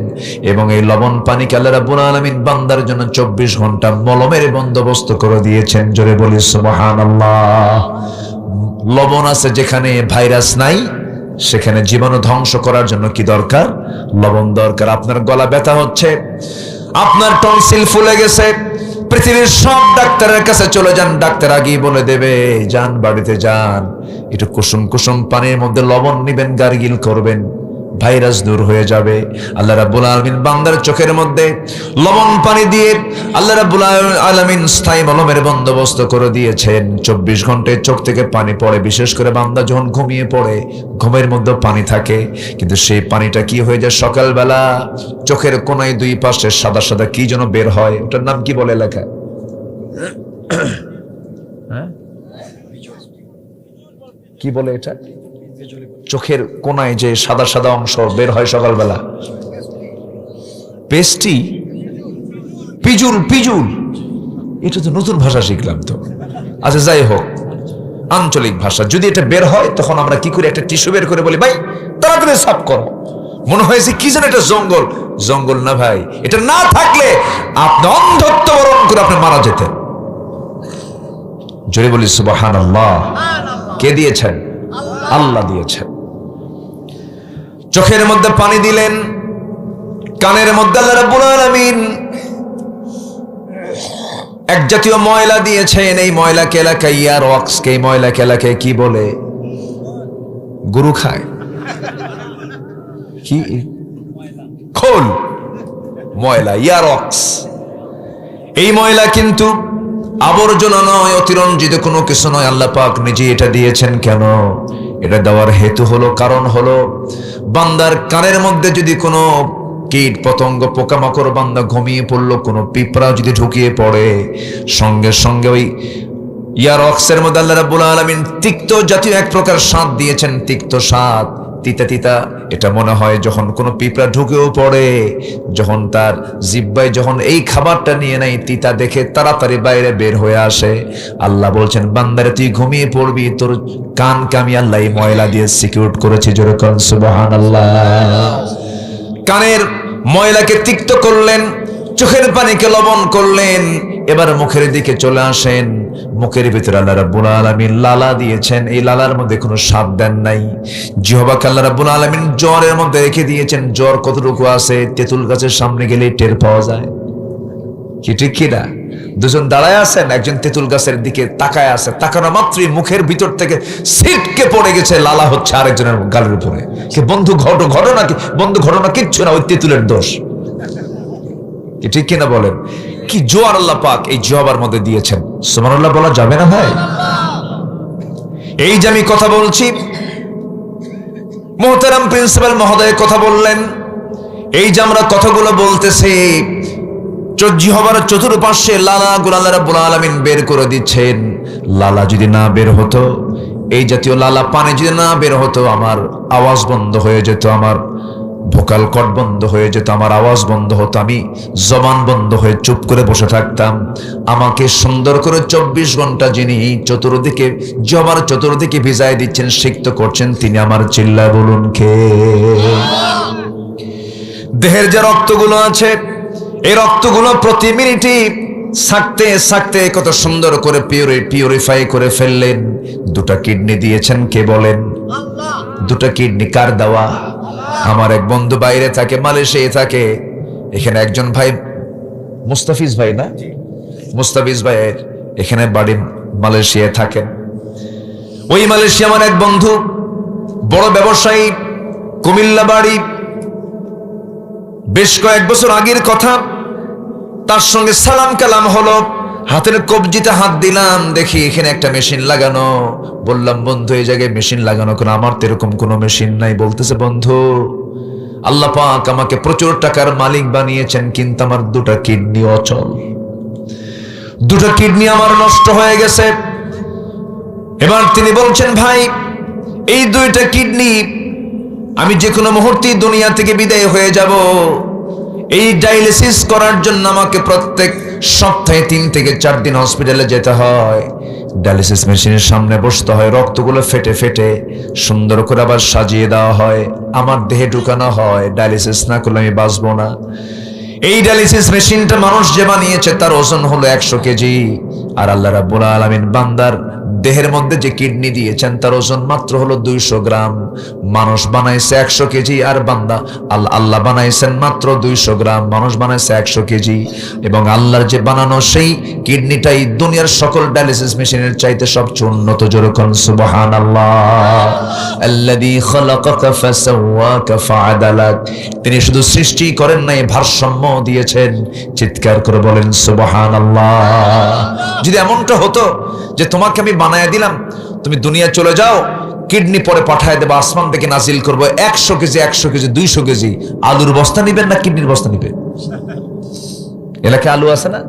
S1: এবং এই লবণ পানিকে আল্লাহ রাব্বুল আলামিন বান্দার জন্য 24 ঘন্টা মলমের বন্দোবস্ত করে দিয়েছেন। জোরে বলি সুবহানাল্লাহ। লবণ আছে যেখানে, ভাইরাস নাই সেখানে। জীবাণু ধ্বংস করার জন্য কি দরকার? লবণ দরকার। আপনার গলা ব্যথা হচ্ছে, আপনার টনসিল ফুলে গেছে, পৃথিবীর সব ডাক্তারের কাছে চলে যান, ডাক্তার আগেই বলে দেবে, যান বাড়িতে যান, একটু কুসুম কুসুম পানির মধ্যে লবণ নিবেন, গার্গিল করবেন, ভাইরাস দূর হয়ে যাবে। আল্লাহ রাব্বুল আলামিন বান্দার চোখের মধ্যে লবণ পানি দিয়ে আল্লাহ রাব্বুল আলামিন স্থায়ী মলমের বন্দোবস্ত করে দিয়েছেন। 24 ঘন্টায় চোখ থেকে পানি পড়ে। বিশেষ করে বান্দা যখন ঘুমিয়ে পড়ে, ঘুমের মধ্যে পানি থাকে, কিন্তু সেই পানিটা কি হয়ে যায়? সকালবেলা চোখের কোনায় 2 পাশে সাদা সাদা কি যেন বের হয়, ওটার নাম কি বলে লেখা? কি বলে এটা? চোখের কোনায় যে সাদা সাদা অংশ বের হয় সকালবেলা, পেস্টি, পিজুল। পিজুল, এটা তো নতুন ভাষা শিখলাম তো। আচ্ছা, যাই হোক, আঞ্চলিক ভাষা। যদি এটা বের হয় তখন আমরা কি করি, একটা টিস্যু বের করে বলি ভাই তাড়াতাড়ি সাফ করো। মনে হয়েছে কি যেন এটা জঙ্গল, জঙ্গল না ভাই, এটা না থাকলে আপনি অন্ধত্ব বরণ করে আপনি মারা যেতেন। জোরে বলি সুবহানাল্লাহ। কে দিয়েছেন? আল্লাহ দিয়েছেন। চোখের মধ্যে পানি দিলেন, কানের মধ্যে আল্লাহ রাব্বুল আলামিন এক জাতীয় ময়লা দিয়েছেন। এই ময়লাকে এলাকায় ইয়ার ওয়াক্সকে, এই ময়লাকে এলাকায় কি বলে? গরু খায় কি? খোল ময়লা, ইয়ার ওয়াক্স। এই ময়লা কিন্তু আবর্জনা নয়, অতিরঞ্জিত কোনো কিছু নয়। আল্লাহ পাক নিজে এটা দিয়েছেন। কেন এটা দেওয়ার হেতু হলো, কারণ হলো বান্দার কানের মধ্যে যদি কোনো কীট পতঙ্গ পোকামাকড় বান্দা ঘুমিয়ে পড়লো, কোনো পিঁপড়া যদি ঢুকিয়ে পড়ে, সঙ্গে সঙ্গে ওই ইয়ার অক্সের মধ্যে আল্লাহ রাব্বুল আলামিন তিক্ত জাতীয় এক প্রকার স্বাদ দিয়েছেন, তিক্ত স্বাদ, তিতা তিতা। এটা মনে হয় যখন কোনো পিঁপড়া ঢুকেও পড়ে, যখন তার জিহ্বায় যখন এই খাবারটা নিয়ে নেয়, তিতা দেখে তাড়াতাড়ি বাইরে বের হয়ে আসে। আল্লাহ বলছেন বান্দারে তুই ঘুমিয়ে পড়বি, তোর কানকে আমি আল্লাহ এই ময়লা দিয়ে সিকিউর করেছি। জোরে কোন সুবহানাল্লাহ। কানের ময়লাকে তিক্ত করলেন, চোখের পানিকে লবণ করলেন। এবার মুখের দিকে চলে আসেন। মুখের ভিতরে আল্লাহ রাব্বুল আলামিন লালা দিয়েছেন। এই লালার মধ্যে কোনো স্বাদ দেন নাই। জিহ্বাকে আল্লাহ রাব্বুল আলামিন জ্বরের মধ্যে রেখে দিয়েছেন। জ্বর কতটুকু আছে তেঁতুল গাছের সামনে গেলেই টের পাওয়া যায়। কি ঠিক কিনা? দুজন দাঁড়ায় আছেন, একজন তেঁতুল গাছের দিকে তাকায় আছে, তাকানো মাত্রই মুখের ভিতর থেকে সিটকে পড়ে গেছে, লালা হচ্ছে আরেকজনের গালের উপরে। কি বন্ধু ঘটনা কি? বন্ধু ঘটনা কিচ্ছু না, ওই তেঁতুলের দোষ। কি ঠিক কিনা বলেন? কি জোয়ার আল্লাহ পাক এই জিহ্বার মধ্যে দিয়েছেন। সুবহানাল্লাহ বলা যাবে না ভাই? এই যে আমি কথা বলছি, মুহতারাম প্রিন্সিপাল মহোদয় কথা বললেন, এই যে আমরা কথাগুলো বলতেছি, জিহ্বার চতুর্পাশে লালা গুলো আল্লাহ রাব্বুল আলামিন বের করে দিচ্ছেন। লালা যদি না বের হতো, এই জাতীয় লালা পানি যদি না বের হতো, আমার আওয়াজ বন্ধ হয়ে যেত, আমার ভোকাল কর্ড বন্ধ হয়ে যেত, আমার আওয়াজ বন্ধ হতো, আমি জবান বন্ধ হয়ে চুপ করে বসে থাকতাম। আমাকে সুন্দর করে 24 ঘন্টা যিনি চতুর্দিকে জিহ্বার চতুর্দিকে ভিজায় দিচ্ছেন, সিক্ত করছেন, তিনি আমার চিল্লায় বলুন কে? দেহের যে রক্তগুলো আছে, এই রক্তগুলো প্রতি মিনিটে সাকতে সাকতে কত সুন্দর করে পিউরিফাই করে ফেললেন। দুটা কিডনি দিয়েছেন, কে বলেন? দুটা কিডনি কার দেওয়া? আমার এক বন্ধু বাইরে থাকে, মালয়েশিয়ায় থাকে। এখানে একজন ভাই মুস্তাফিজ ভাই, না মুস্তাফিজ ভাই এখানে বাড়ি, মালয়েশিয়ায় থাকেন। ওই মালয়েশিয়া আমার এক বন্ধু, বড় ব্যবসায়ী, কুমিল্লা বাড়ি। বেশ কয়েক বছর আগের কথা, তার সঙ্গে সালাম কালাম হলো, হাতের কবজিতে হাত দিলাম, দেখি এখানে একটা মেশিন লাগানো। বললাম বন্ধু এই জায়গায় মেশিন লাগানো কেন? আমার তো এরকম কোনো মেশিন নাই। বলতেছে বন্ধু আল্লাহ পাক আমাকে প্রচুর টাকার মালিক বানিয়েছেন, কিন্তু আমার দুটা কিডনি অচল, দুটা কিডনি আমার নষ্ট হয়ে গেছে। এবার তিনি বলছেন ভাই এই দুইটা কিডনি আমি যে কোনো মুহূর্তে দুনিয়া থেকে বিদায় হয়ে যাব। এই ডায়ালিসিস করার জন্য আমাকে প্রত্যেক সপ্তাহে 3 থেকে 4 দিন হসপিটালে যেতে হয়। ডায়ালিসিস মেশিনের সামনে বসতে হয়, রক্তগুলো ফেটে ফেটে সুন্দর করে আবার সাজিয়ে দেওয়া হয়, আমার দেহে ঢুকানো হয়। ডায়ালিসিস না করলে আমি বাঁচবো না। এই ডায়ালিসিস মেশিনটা মানুষ যে বানিয়েছে তার ওজন হলো 100 কেজি, আর আল্লাহ রাব্বুল আলামিন বান্দার দেহের মধ্যে যে কিডনি দিয়েছেন তার ওজন মাত্র হলো 200 গ্রাম। মানুষ বানাইছে 100 কেজি, আর বান্দা আল্লাহ বানাইছেন মাত্র 200 গ্রাম। মানুষ বানাইছে 100 কেজি, এবং আল্লাহর যে বানানো সেই কিডনিটাই দুনিয়ার সকল ডায়ালিসিস মেশিনের চাইতে সবচেয়ে উন্নত। যেরকম সুবহানাল্লাহ, আল্লাযী খালাকাকা ফাসাওয়াকা ফাআদালাক। তিনি শুধু সৃষ্টি করেন নাই, ভারসাম্য দিয়েছেন। চিৎকার করে বলেন সুবহানাল্লাহ। যদি এমনটা হতো যে তোমাকে আমি বানায় দিলাম, তুমি দুনিয়া চলে যাও, কিডনি পরে পাঠায় দেবো, আসমান থেকে নাজিল করবো 100 কেজি 100 কেজি 200 কেজি, আলুর বস্তা নিবেন না কিডনির বস্তা নিবেন? এলাকায় আলু আছে না?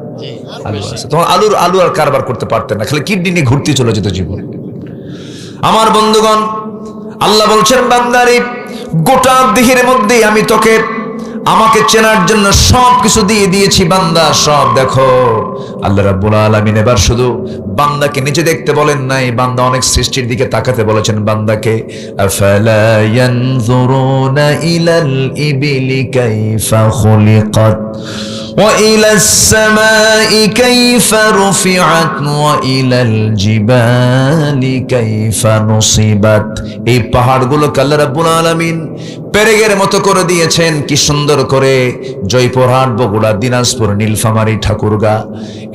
S1: আলু আছে। তোমার আলু আর কারবার করতে পারতেন না, খালি কিডনি নিয়ে ঘুরতে চলে যেত জীবন। আমার বন্ধুগণ, আল্লাহ বলছেন বান্দারে গোটা দেহের মধ্যে আমি তোকে আমাকে চেনার জন্য সবকিছু দিয়ে দিয়েছি বান্দা, সব দেখো। আল্লাহ রাব্বুল আলামিন এবার শুধু বান্দাকে নিচে দেখতে বলেন নাই, বান্দা অনেক সৃষ্টির দিকে তাকাতে বলেছেন বান্দাকে। আফালা ইয়ানজুরুনা ইলাল ইবিলি কাইফা খুলিকাত ওয়া ইলাস সামাই কাইফা রুফিআত ওয়া ইলাল জিবালি কাইফা নুসিবাত। এই পাহাড়গুলোকে আল্লাহ রাব্বুল আলামিন পেরেগের মতো করে দিয়েছেন, কি সুন্দর করে। জয়পুরহাট, বগুড়া, দিনাজপুর, নীলফামারী, ঠাকুরগাঁ,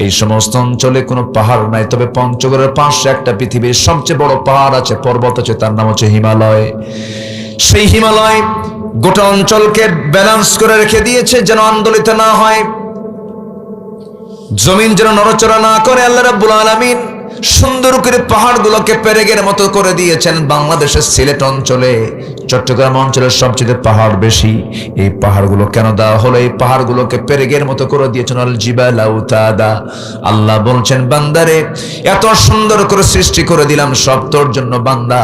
S1: এই সমস্ত অঞ্চলে কোনো পাহাড় নাই, তবে পঞ্চগড়ের পাশে একটা পৃথিবীর সবচেয়ে বড় পাহাড় আছে, পর্বত আছে, তার নাম হচ্ছে হিমালয়। সেই হিমালয় গোটা অঞ্চলকে ব্যালেন্স করে রেখে দিয়েছে, যেন আন্দোলিত না হয়, জমিন যেন নড়াচড়া না করে। আল্লাহ রাব্বুল আলামিন সুন্দর করে পাহাড়গুলোকে পেরেগের মতো করে দিয়েছেন। বাংলাদেশের সিলেট অঞ্চলে, চট্টগ্রাম অঞ্চলের সবচেয়ে পাহাড় বেশি। এই পাহাড়গুলো কেন দেওয়া হলো? এই পাহাড়গুলোকে পেরেগের মতো করে দিয়েছেন। আল জিবাল আউতাদা। আল্লাহ বলছেন বান্দারে, এত সুন্দর করে সৃষ্টি করে দিলাম সব তোর জন্য বান্দা।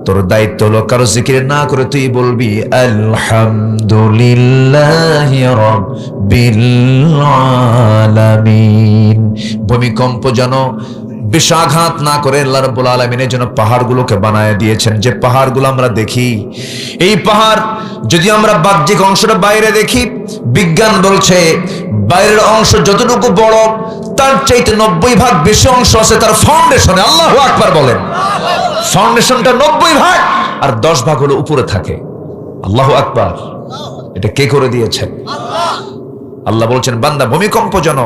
S1: তোর দায়িত্ব হলো কারো জিকির না করে তুই বলবি আলহামদুলিল্লাহি রাব্বিল আলামিন। ভূমিকম্প যেন বিষাঘাত না করে আল্লাহ রাব্বুল আলামিনের জন্য পাহাড়গুলোকে বানায় দিয়েছেন। যে পাহাড়গুলো আমরা দেখি, এই পাহাড় যদি আমরা বাহ্যিক অংশটা বাইরে দেখি, বিজ্ঞান বলছে বাইরের অংশ যতটুকু বড় তার চাইতে 90 ভাগ বেশি অংশ আছে তার ফাউন্ডেশনে। আল্লাহু আকবার বলেন। ফাউন্ডেশনটা 90 ভাগ আর 10 ভাগ হলো উপরে থাকে। আল্লাহু আকবার। এটা কে করে দিয়েছেন? আল্লাহ বলছেন বান্দা, ভূমিকম্প যেন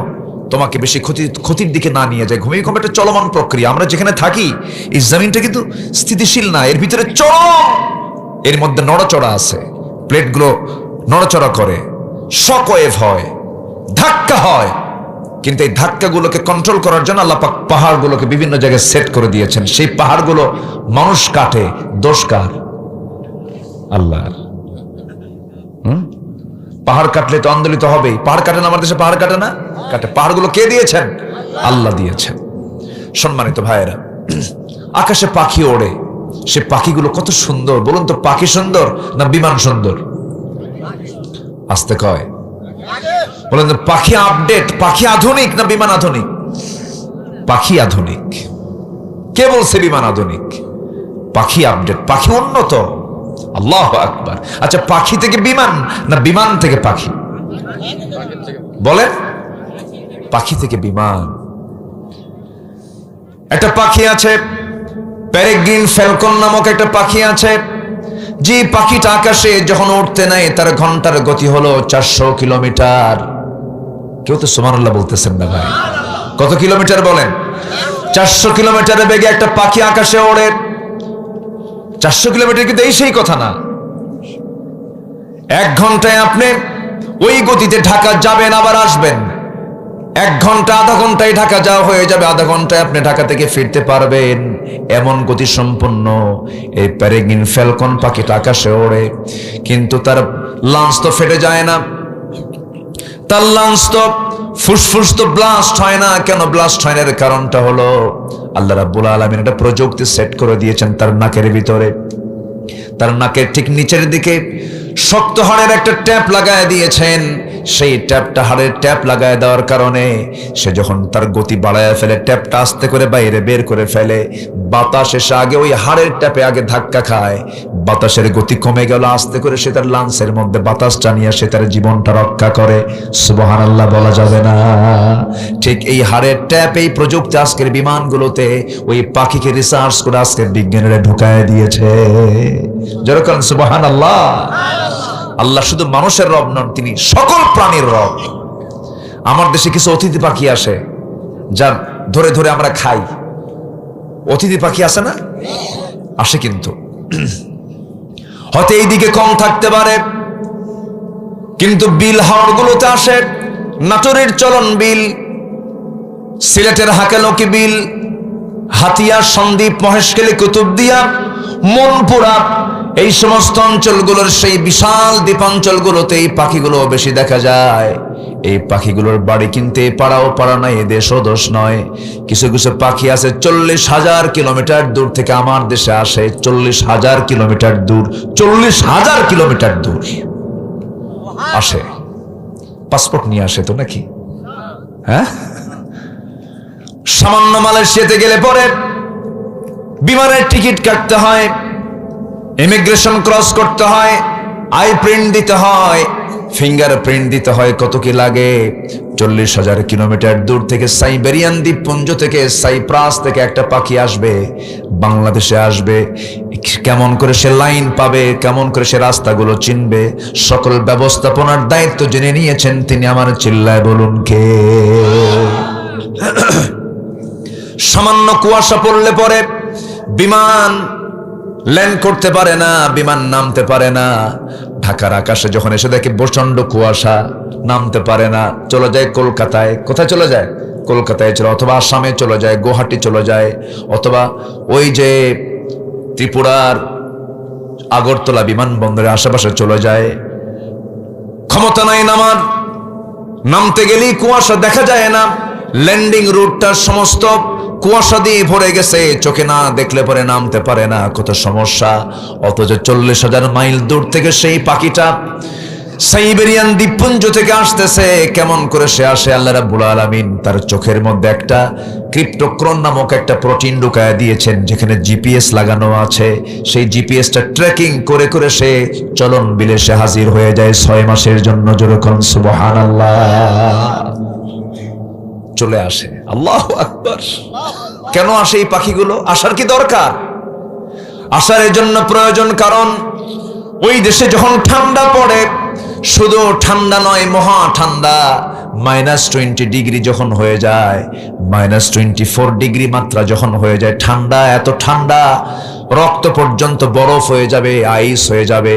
S1: তোমাকে বেশি ক্ষতির দিকে না নিয়ে যায়। ভূমিকম্প একটা চলমান প্রক্রিয়া। আমরা যেখানে থাকি এই জমিনটা কিন্তু স্থিতিশীল না, এর ভিতরে চরম, এর মধ্যে নড়াচড়া আছে, প্লেটগুলো নড়াচড়া করে, শক ওয়েভ হয়, ধাক্কা হয়। কিন্তু এই ধাক্কাগুলোকে কন্ট্রোল করার জন্য আল্লাহ পাক পাহাড়গুলোকে বিভিন্ন জায়গায় সেট করে দিয়েছেন। সেই পাহাড়গুলো মানুষ কাটে, দোষ কার? আল্লাহর। পাহাড় কাটলে তো আন্দোলিত হবেই। পাহাড় কাটে না? আমার দেশে পাহাড় কাটে না? কাটে। পাহাড়গুলো কে দিয়েছেন? আল্লাহ দিয়েছেন। সম্মানিত ভাইয়েরা, আকাশে পাখি ওড়ে, সে পাখিগুলো কত সুন্দর বলুন তো। পাখি সুন্দর না বিমান সুন্দর? আসতে কয় বলেন তো, পাখি আপডেট, পাখি আধুনিক না বিমান আধুনিক? পাখি আধুনিক। কে বলছে বিমান আধুনিক? পাখি আপডেট, পাখি উন্নত। আল্লাহু আকবার। আচ্ছা, পাখি থেকে বিমান না বিমান থেকে পাখি? বলেন। পাখি থেকে বিমান। একটা পাখি আছে পেরেগ্রিন ফ্যালকন নামক একটা পাখি আছে, যে পাখিটা আকাশে যখন উঠতে নেয় তার ঘন্টার গতি হলো 400 কিলোমিটার। কেউ তো সুবহানাল্লাহ বলতেছেন না ভাই? কত কিলোমিটার বলেন? 400 কিলোমিটারের বেগে একটা পাখি আকাশে ওড়ে। 400 কিলোমিটার কিন্তু এই সেই কথা না। 1 ঘন্টায় আপনি ওই গতিতে ঢাকা যাবেন আবার আসবেন। 1 ঘন্টা, আধা ঘন্টায় ঢাকা যাওয়া হয়ে যাবে, আধা ঘন্টায় আপনি ঢাকা থেকে ফিরতে পারবেন। এমন গতি সম্পন্ন এই পেরেগ্রিন ফ্যালকন পাখিটা আকাশে ওড়ে। কিন্তু তার লাঞ্চ তো ফেটে যায় না, তার লাঞ্চ তো ফুসফুস তো ব্লাস্ট হয় না। কেন ব্লাস্ট হয় না? এর কারণটা হলো আল্লাহ রাব্বুল আলামিন একটা প্রযুক্তি সেট করে দিয়েছেন তার নাকের ভিতরে। তার নাকের ঠিক নিচের দিকে শক্ত হাড়ের একটা ট্যাপ লাগায় দিয়েছেন। সেই ট্যাপটা, হাড়ের ট্যাপ লাগায় দেওয়ার কারণে সে যখন তার গতি বাড়ায় ফেলে, ট্যাপটা আস্তে করে বাইরে বের করে ফেলে, বাতাস এসে আগে ওই হাড়ের ট্যাপে আগে ধাক্কা খায়, বাতাসের গতি কমে গেল, আস্তে করে সে তার লাংসের মধ্যে বাতাসটা নিয়ে সে তার জীবনটা রক্ষা করে। সুবহানাল্লাহ বলা যাবে না? ঠিক এই হাড়ের ট্যাপ, এই প্রযুক্তি আজকের বিমানগুলোতে ওই পাখিকে রিসার্চ করে আজকের বিজ্ঞানীরা ঢুকায় দিয়েছে। যেরকম সুবহানাল্লাহ। আল্লাহ শুধু মানুষের রব নন, তিনি সকল প্রাণীর রব। আমার দেশে কিছু অতিথি পাখি আসে, যার ধরে ধরে আমরা খাই। অতিথি পাখি আসে না? আসে, কিন্তু হয়তো এইদিকে কম থাকতে পারে, কিন্তু বিল হাওড়গুলোতে আসে। নাটোরের চলন বিল, সিলেটের হাকালকি বিল, হাতিয়া, সন্দ্বীপ, মহেশখালী, কুতুবদিয়া, মনপুরা, এই সমস্ত অঞ্চলগুলোর সেই বিশাল দ্বীপাঞ্চলগুলোতে এই পাখিগুলো বেশি দেখা যায়। এই পাখিগুলোর বাড়ি কিন্তু এই পাড়াও পাড়া নয়, এ দেশও দেশ নয়। কিছু কিছু পাখি আছে 40,000 কিলোমিটার দূর থেকে আমার দেশে আসে। 40,000 কিলোমিটার দূর, 40,000 কিলোমিটার দূর। আসে, পাসপোর্ট নিয়ে আসে তো নাকি? হ্যাঁ, সামান্য মালয়েশিয়াতে গেলে পরে বিমানের টিকিট কাটতে হয়, ইমিগ্রেশন ক্রস করতে হয়, আই প্রিন্ট দিতে হয়, ফিঙ্গার প্রিন্ট দিতে হয়। কত কি লাগে? 40,000 কিলোমিটার দূর থেকে, সাইবেরিয়ান দ্বীপপুঞ্জ থেকে, সাইপ্রাস থেকে একটা পাখি আসবে, বাংলাদেশে আসবে। কেমন করে সে লাইন পাবে, কেমন করে সে রাস্তাগুলো চিনবে, সকল ব্যবস্থাপনার দায়িত্ব জেনে নিয়েছেন তিনি। আমার চিল্লায় বলুন কে? সামান্য কুয়াশা পড়লে পরে বিমান ল্যান্ড করতে পারে না, বিমান নামতে পারে না। ঢাকার আকাশে যখন এসে দেখে প্রচন্ড কুয়াশা, নামতে পারে না, চলে যায় কলকাতায়। কোথায় চলে যায়? কলকাতায় চলে, অথবা আসামে চলে যায়, গুয়াহাটি চলে যায়, অথবা ওই যে ত্রিপুরার আগরতলা বিমানবন্দরের আশেপাশে চলে যায়। ক্ষমতা নাই নামার, নামতে গেলেই কুয়াশা, দেখা যায় না। ল্যান্ডিং রুটটা সমস্ত কুয়াশা দিয়ে ভরে গেছে, চোখে না দেখলে পরে নামতে পারে না, কত সমস্যা। অথচ 40,000 মাইল দূর থেকে সেই পাখিটা সাইবেরিয়ান দ্বীপপুঞ্জ থেকে আসতেছে। কেমন করে সে আসে? আল্লাহ রাব্বুল আলামিন তার চোখের মধ্যে একটা ক্রিপ্টোক্রন নামক একটা প্রোটিন ঢুকায় দিয়েছেন, যেখানে জিপিএস লাগানো আছে। সেই জিপিএসটা ট্র্যাকিং করে করে সে চলন বিলেসে হাজির হয়ে যায় 6 মাসের জন্য। যেরকম সুবহানাল্লাহ, চলে আসে। আল্লাহু আকবার। কেন আসে এই পাখিগুলো? আসার কি দরকার? আসার এর জন্য প্রয়োজন, কারণ ওই দেশে যখন ঠান্ডা পড়ে, শুধু ঠান্ডা নয়, মহা ঠান্ডা, -20 ডিগ্রি যখন হয়ে যায়, -24 ডিগ্রি মাত্রা যখন হয়ে যায়, ঠান্ডা, এত ঠান্ডা রক্ত পর্যন্ত বরফ হয়ে যাবে, আইস হয়ে যাবে,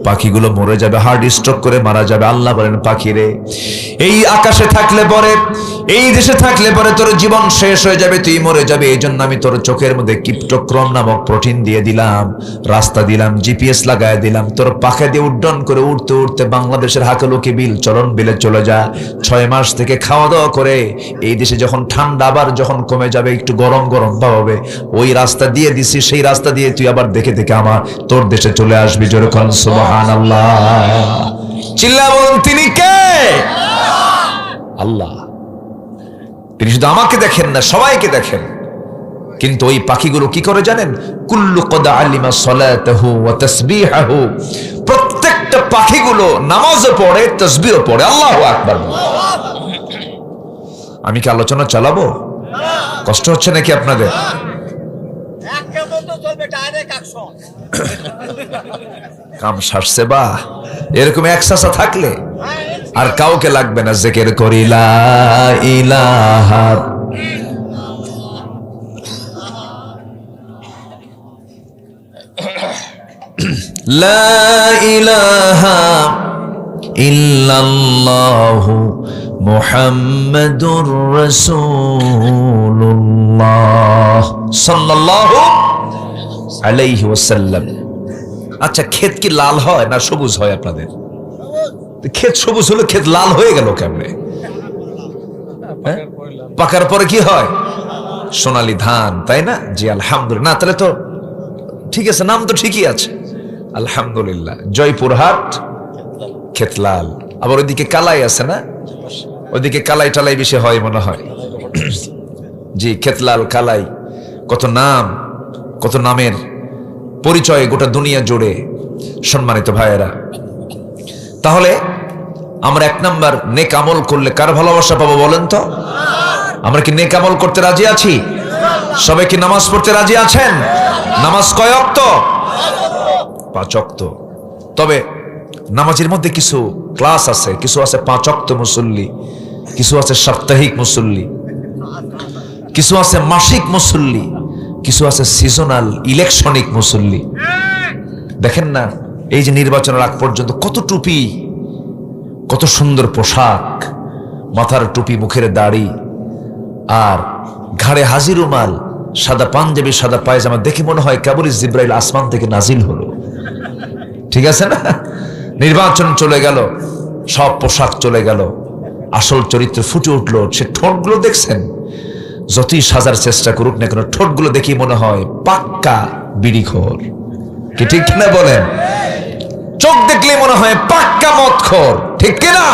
S1: পাখিগুলো মরে যাবে, হার্ট স্ট্রোক করে মারা যাবে। আল্লাহ বলেন, পাখিরে এই আকাশে থাকলে পরে, এই দেশে থাকলে পরে তোর জীবন শেষ হয়ে যাবে, তুই মরে যাবে। এই জন্য আমি তোর চোখের মধ্যে ক্রিপ্টোক্রন নামক প্রোটিন দিয়ে দিলাম, রাস্তা দিলাম, জিপিএস লাগায় দিলাম। তোর পাখা দিয়ে উড্ডয়ন করে উঠতে উঠতে বাংলাদেশের হাকালুকি বিল, চলন বিলে চলে যা। 6 মাস থেকে খাওয়া দাওয়া করে এই দেশে যখন ঠান্ডা আবার যখন কমে যাবে, একটু গরম গরম পাবে, ওই রাস্তা দিয়ে দিছি, সেই রাস্তা দিয়ে তুই আবার দেখে দেখে আমার তোর দেশে চলে আসবি। যেরকম সুবহানাল্লাহ, চিল্লা বলুন, তিনি কে? আল্লাহ। তিনি শুধু আমাকে দেখেন না, সবাইকে দেখেন। কিন্তু ওই পাখিগুলো কি করে জানেন? কুল্লু কদ আলিমা সালাতাহু ওয়া তাসবিহাহু, প্রত্যেকটা পাখিগুলো নামাজও পড়ে, তাসবিহও পড়ে। আল্লাহু আকবার। আমি কি আলোচনা চালাবো? কষ্ট হচ্ছে নাকি আপনাদের? কাম সারছে বা এরকম একসাসা থাকলে আর কাউকে লাগবে না। জিকির করি লা ইলাহা লা ইলাহা ইল্লাল্লাহু মুহাম্মাদুর রাসূলুল্লাহ সাল্লাল্লাহু আলাইহি ওয়াসাল্লাম। আচ্ছা, ক্ষেত কি লাল হয় না সবুজ হয় আপনাদের? ক্ষেত সবুজ হলো, ক্ষেত লাল হয়ে গেল কেমনে? পাকার পরে কি হয়? সোনালী ধান, তাই না? জি আলহামদুলিল্লাহ। না তাহলে তো ঠিক আছে, নাম তো ঠিকই আছে, আলহামদুলিল্লাহ। জয়পুরহাট ক্ষেতলাল। আবার ওইদিকে কালাই আছে না? ওইদিকে কালাই টালাই বেশি হয় মনে হয়। জি, ক্ষেতলাল, কালাই, কত নাম, কত নামের পরিচয় গোটা দুনিয়া জুড়ে। সম্মানিত ভাইয়েরা, তাহলে আমরা 1 নাম্বার, নেক আমল করলে কার ভালোবাসা পাবো বলেন তো? আমরা কি নেক আমল করতে রাজি আছি? সবাই কি নামাজ পড়তে রাজি আছেন? নামাজ কয় ওয়াক্ত? 5 ওয়াক্ত। তবে নামাজের মধ্যে কিছু ক্লাস আছে, কিছু আছে 5 ওয়াক্ত মুসল্লি, কিছু আছে সাপ্তাহিক মুসল্লি, কিছু আছে মাসিক মুসল্লি, কিছু আছে সিজনাল ইলেকশনিক মুসল্লি। দেখেন না, এই যে নির্বাচনের আগ পর্যন্ত কত টুপি, কত সুন্দর পোশাক, মাথার টুপি, মুখের দাড়ি, আর ঘাড়ে হাজির রুমাল, সাদা পাঞ্জাবি, সাদা পায়জামা, দেখে মনে হয় কেবলই জিব্রাইল আসমান থেকে নাজিল হলো। ঠিক আছে না? নির্বাচন চলে গেল, সব পোশাক চলে গেল, আসল চরিত্র ফুটে উঠলো। সে ঠোঁটগুলো দেখছেন, যতই সাজার চেষ্টা করুক না কেন, ঠোঁটগুলো দেখি মনে হয় পাক্কা বিড়িখোর। কি ঠিক কিনা বলেন? চোখ দেখলে মনে হয় পাক্কা মদখোর, ঠিক কিনা?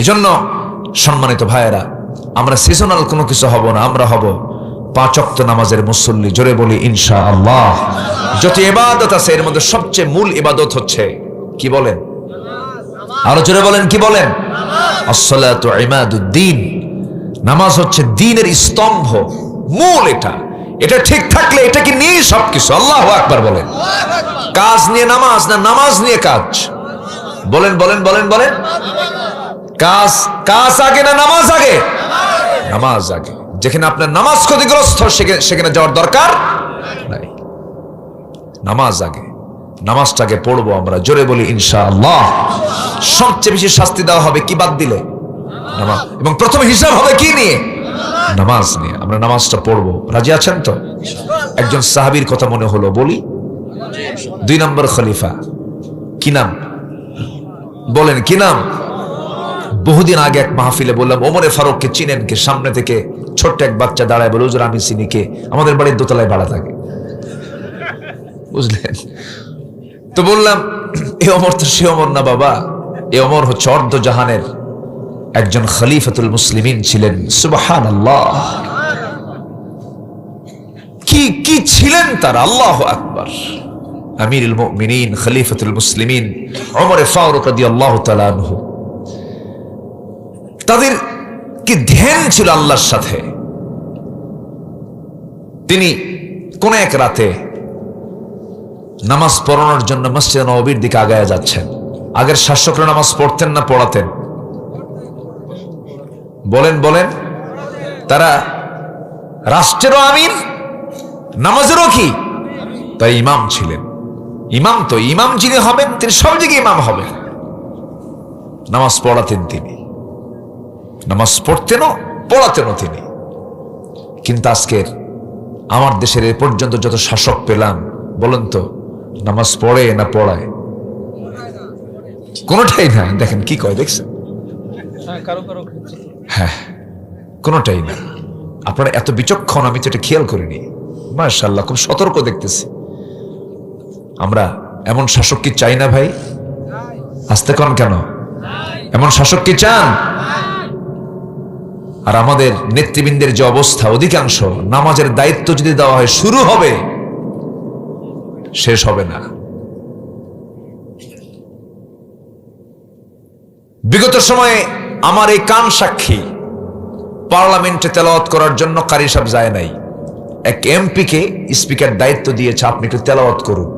S1: এজন্য সম্মানিত ভাইয়েরা, আমরা সিজনাল কোনো কিছু হব না, আমরা হব 5 ওয়াক্ত নামাজের মুসল্লি। জোরে বলি ইনশাআল্লাহ। যত ইবাদত আছে এর মধ্যে সবচেয়ে মূল ইবাদত হচ্ছে কি বলেন? আরো জোরে বলেন, কি বলেন? আসসালাতু ইমাদুদ্দিন। নামাজ হচ্ছে দ্বীনের স্তম্ভ, মূল। এটা ঠিক থাকলে এটাকে নিয়ে সবকিছু। আল্লাহু আকবার বলেন। কাজ নিয়ে নামাজ না, নামাজ নিয়ে কাজ? বলেন বলেন বলেন বলেন। কাজ আগে না নামাজ আগে? নামাজ আগে। যেখানে আপনার নামাজ ক্ষতিগ্রস্ত সেখানে যাওয়ার দরকার নাই, নামাজ আগে। নামাজটাকে পড়বো আমরা। জোরে বলি ইনশাআল্লাহ। সবচেয়ে বেশি শাস্তি দেওয়া হবে কি বাদ দিলে? নামাজ। এবং প্রথম হিসাব হবে কি নিয়ে? নামাজ নিয়ে। আমরা নামাজটা পড়বো। রাজি আছেন তো? একজন সাহাবীর কথা মনে হলো, বলি। 2 নম্বর খলিফা, কি নাম বলেন, কি নাম? বহুদিন আগে এক মাহফিলে বললাম, ওমরে ফারুককে চিনেন কে? সামনে থেকে ছোট্ট এক বাচ্চা দাঁড়ায় বলে, হুজুর আমি চিনি। কে? আমাদের বাড়ির দোতলায় ভাড়া থাকে। বুঝলেন? তো বললাম, এ ওমর তো সে ওমর না বাবা, এ ওমর হচ্ছে অর্ধ জাহানের একজন খলিফাতুল মুসলিমিন ছিলেন। সুবহানাল্লাহ। কি ছিলেন তারা! আল্লাহু আকবার। আমিরুল মুমিনিন, খলিফাতুল মুসলিমিন ওমর ফারুক রাদিয়াল্লাহু তাআলা আনহু। তাদের কি ধ্যান ছিল আল্লাহর সাথে। তিনি কোন এক রাতে নামাজ পড়ানোর জন্য মসজিদ নববীর দিকে আগায়া যাচ্ছেন। আগের শাসকরা নামাজ পড়তেন না পড়াতেন? বলেন বলেন। তারা রাষ্ট্রেরও আমির, নামাজেরও কি? তাই ইমাম ছিলেন। ইমাম তো ইমাম যিনি হবেন তিনি সব জায়গায় ইমাম হবেন। নামাজ পড়াতেন তিনি, নামাজ পড়তেনও পড়াতেনও তিনি। কিন্তু আজকের আমার দেশের এ পর্যন্ত যত শাসক পেলাম, বলেন তো নামাজ পড়ে না পড়ায়? কোনোটাই না। দেখেন কি কয়, দেখছেন? হ্যাঁ, কোনোটাই না। আপনারা এত বিচক্ষণ, আমি তো এটা খেয়াল করিনি। মাশাআল্লাহ, খুব সতর্ক দেখতেছি। আমরা এমন শাসক কি চাই না ভাই? আসতে কন কেন? এমন শাসক কি চান? আর আমাদের নেতৃবৃন্দের যে অবস্থা, অধিকাংশ নামাজের দায়িত্ব যদি দেওয়া হয়, শুরু হবে শেষ হবে না। বিগত সময়ে আমার এই কান সাক্ষী, পার্লামেন্টে তেলাওয়াত করার জন্য কারি সাহেব যায় নাই। এক এমপিকে স্পিকার দায়িত্ব দিয়েছে, আপনি একটু তেলাওয়াত করুন।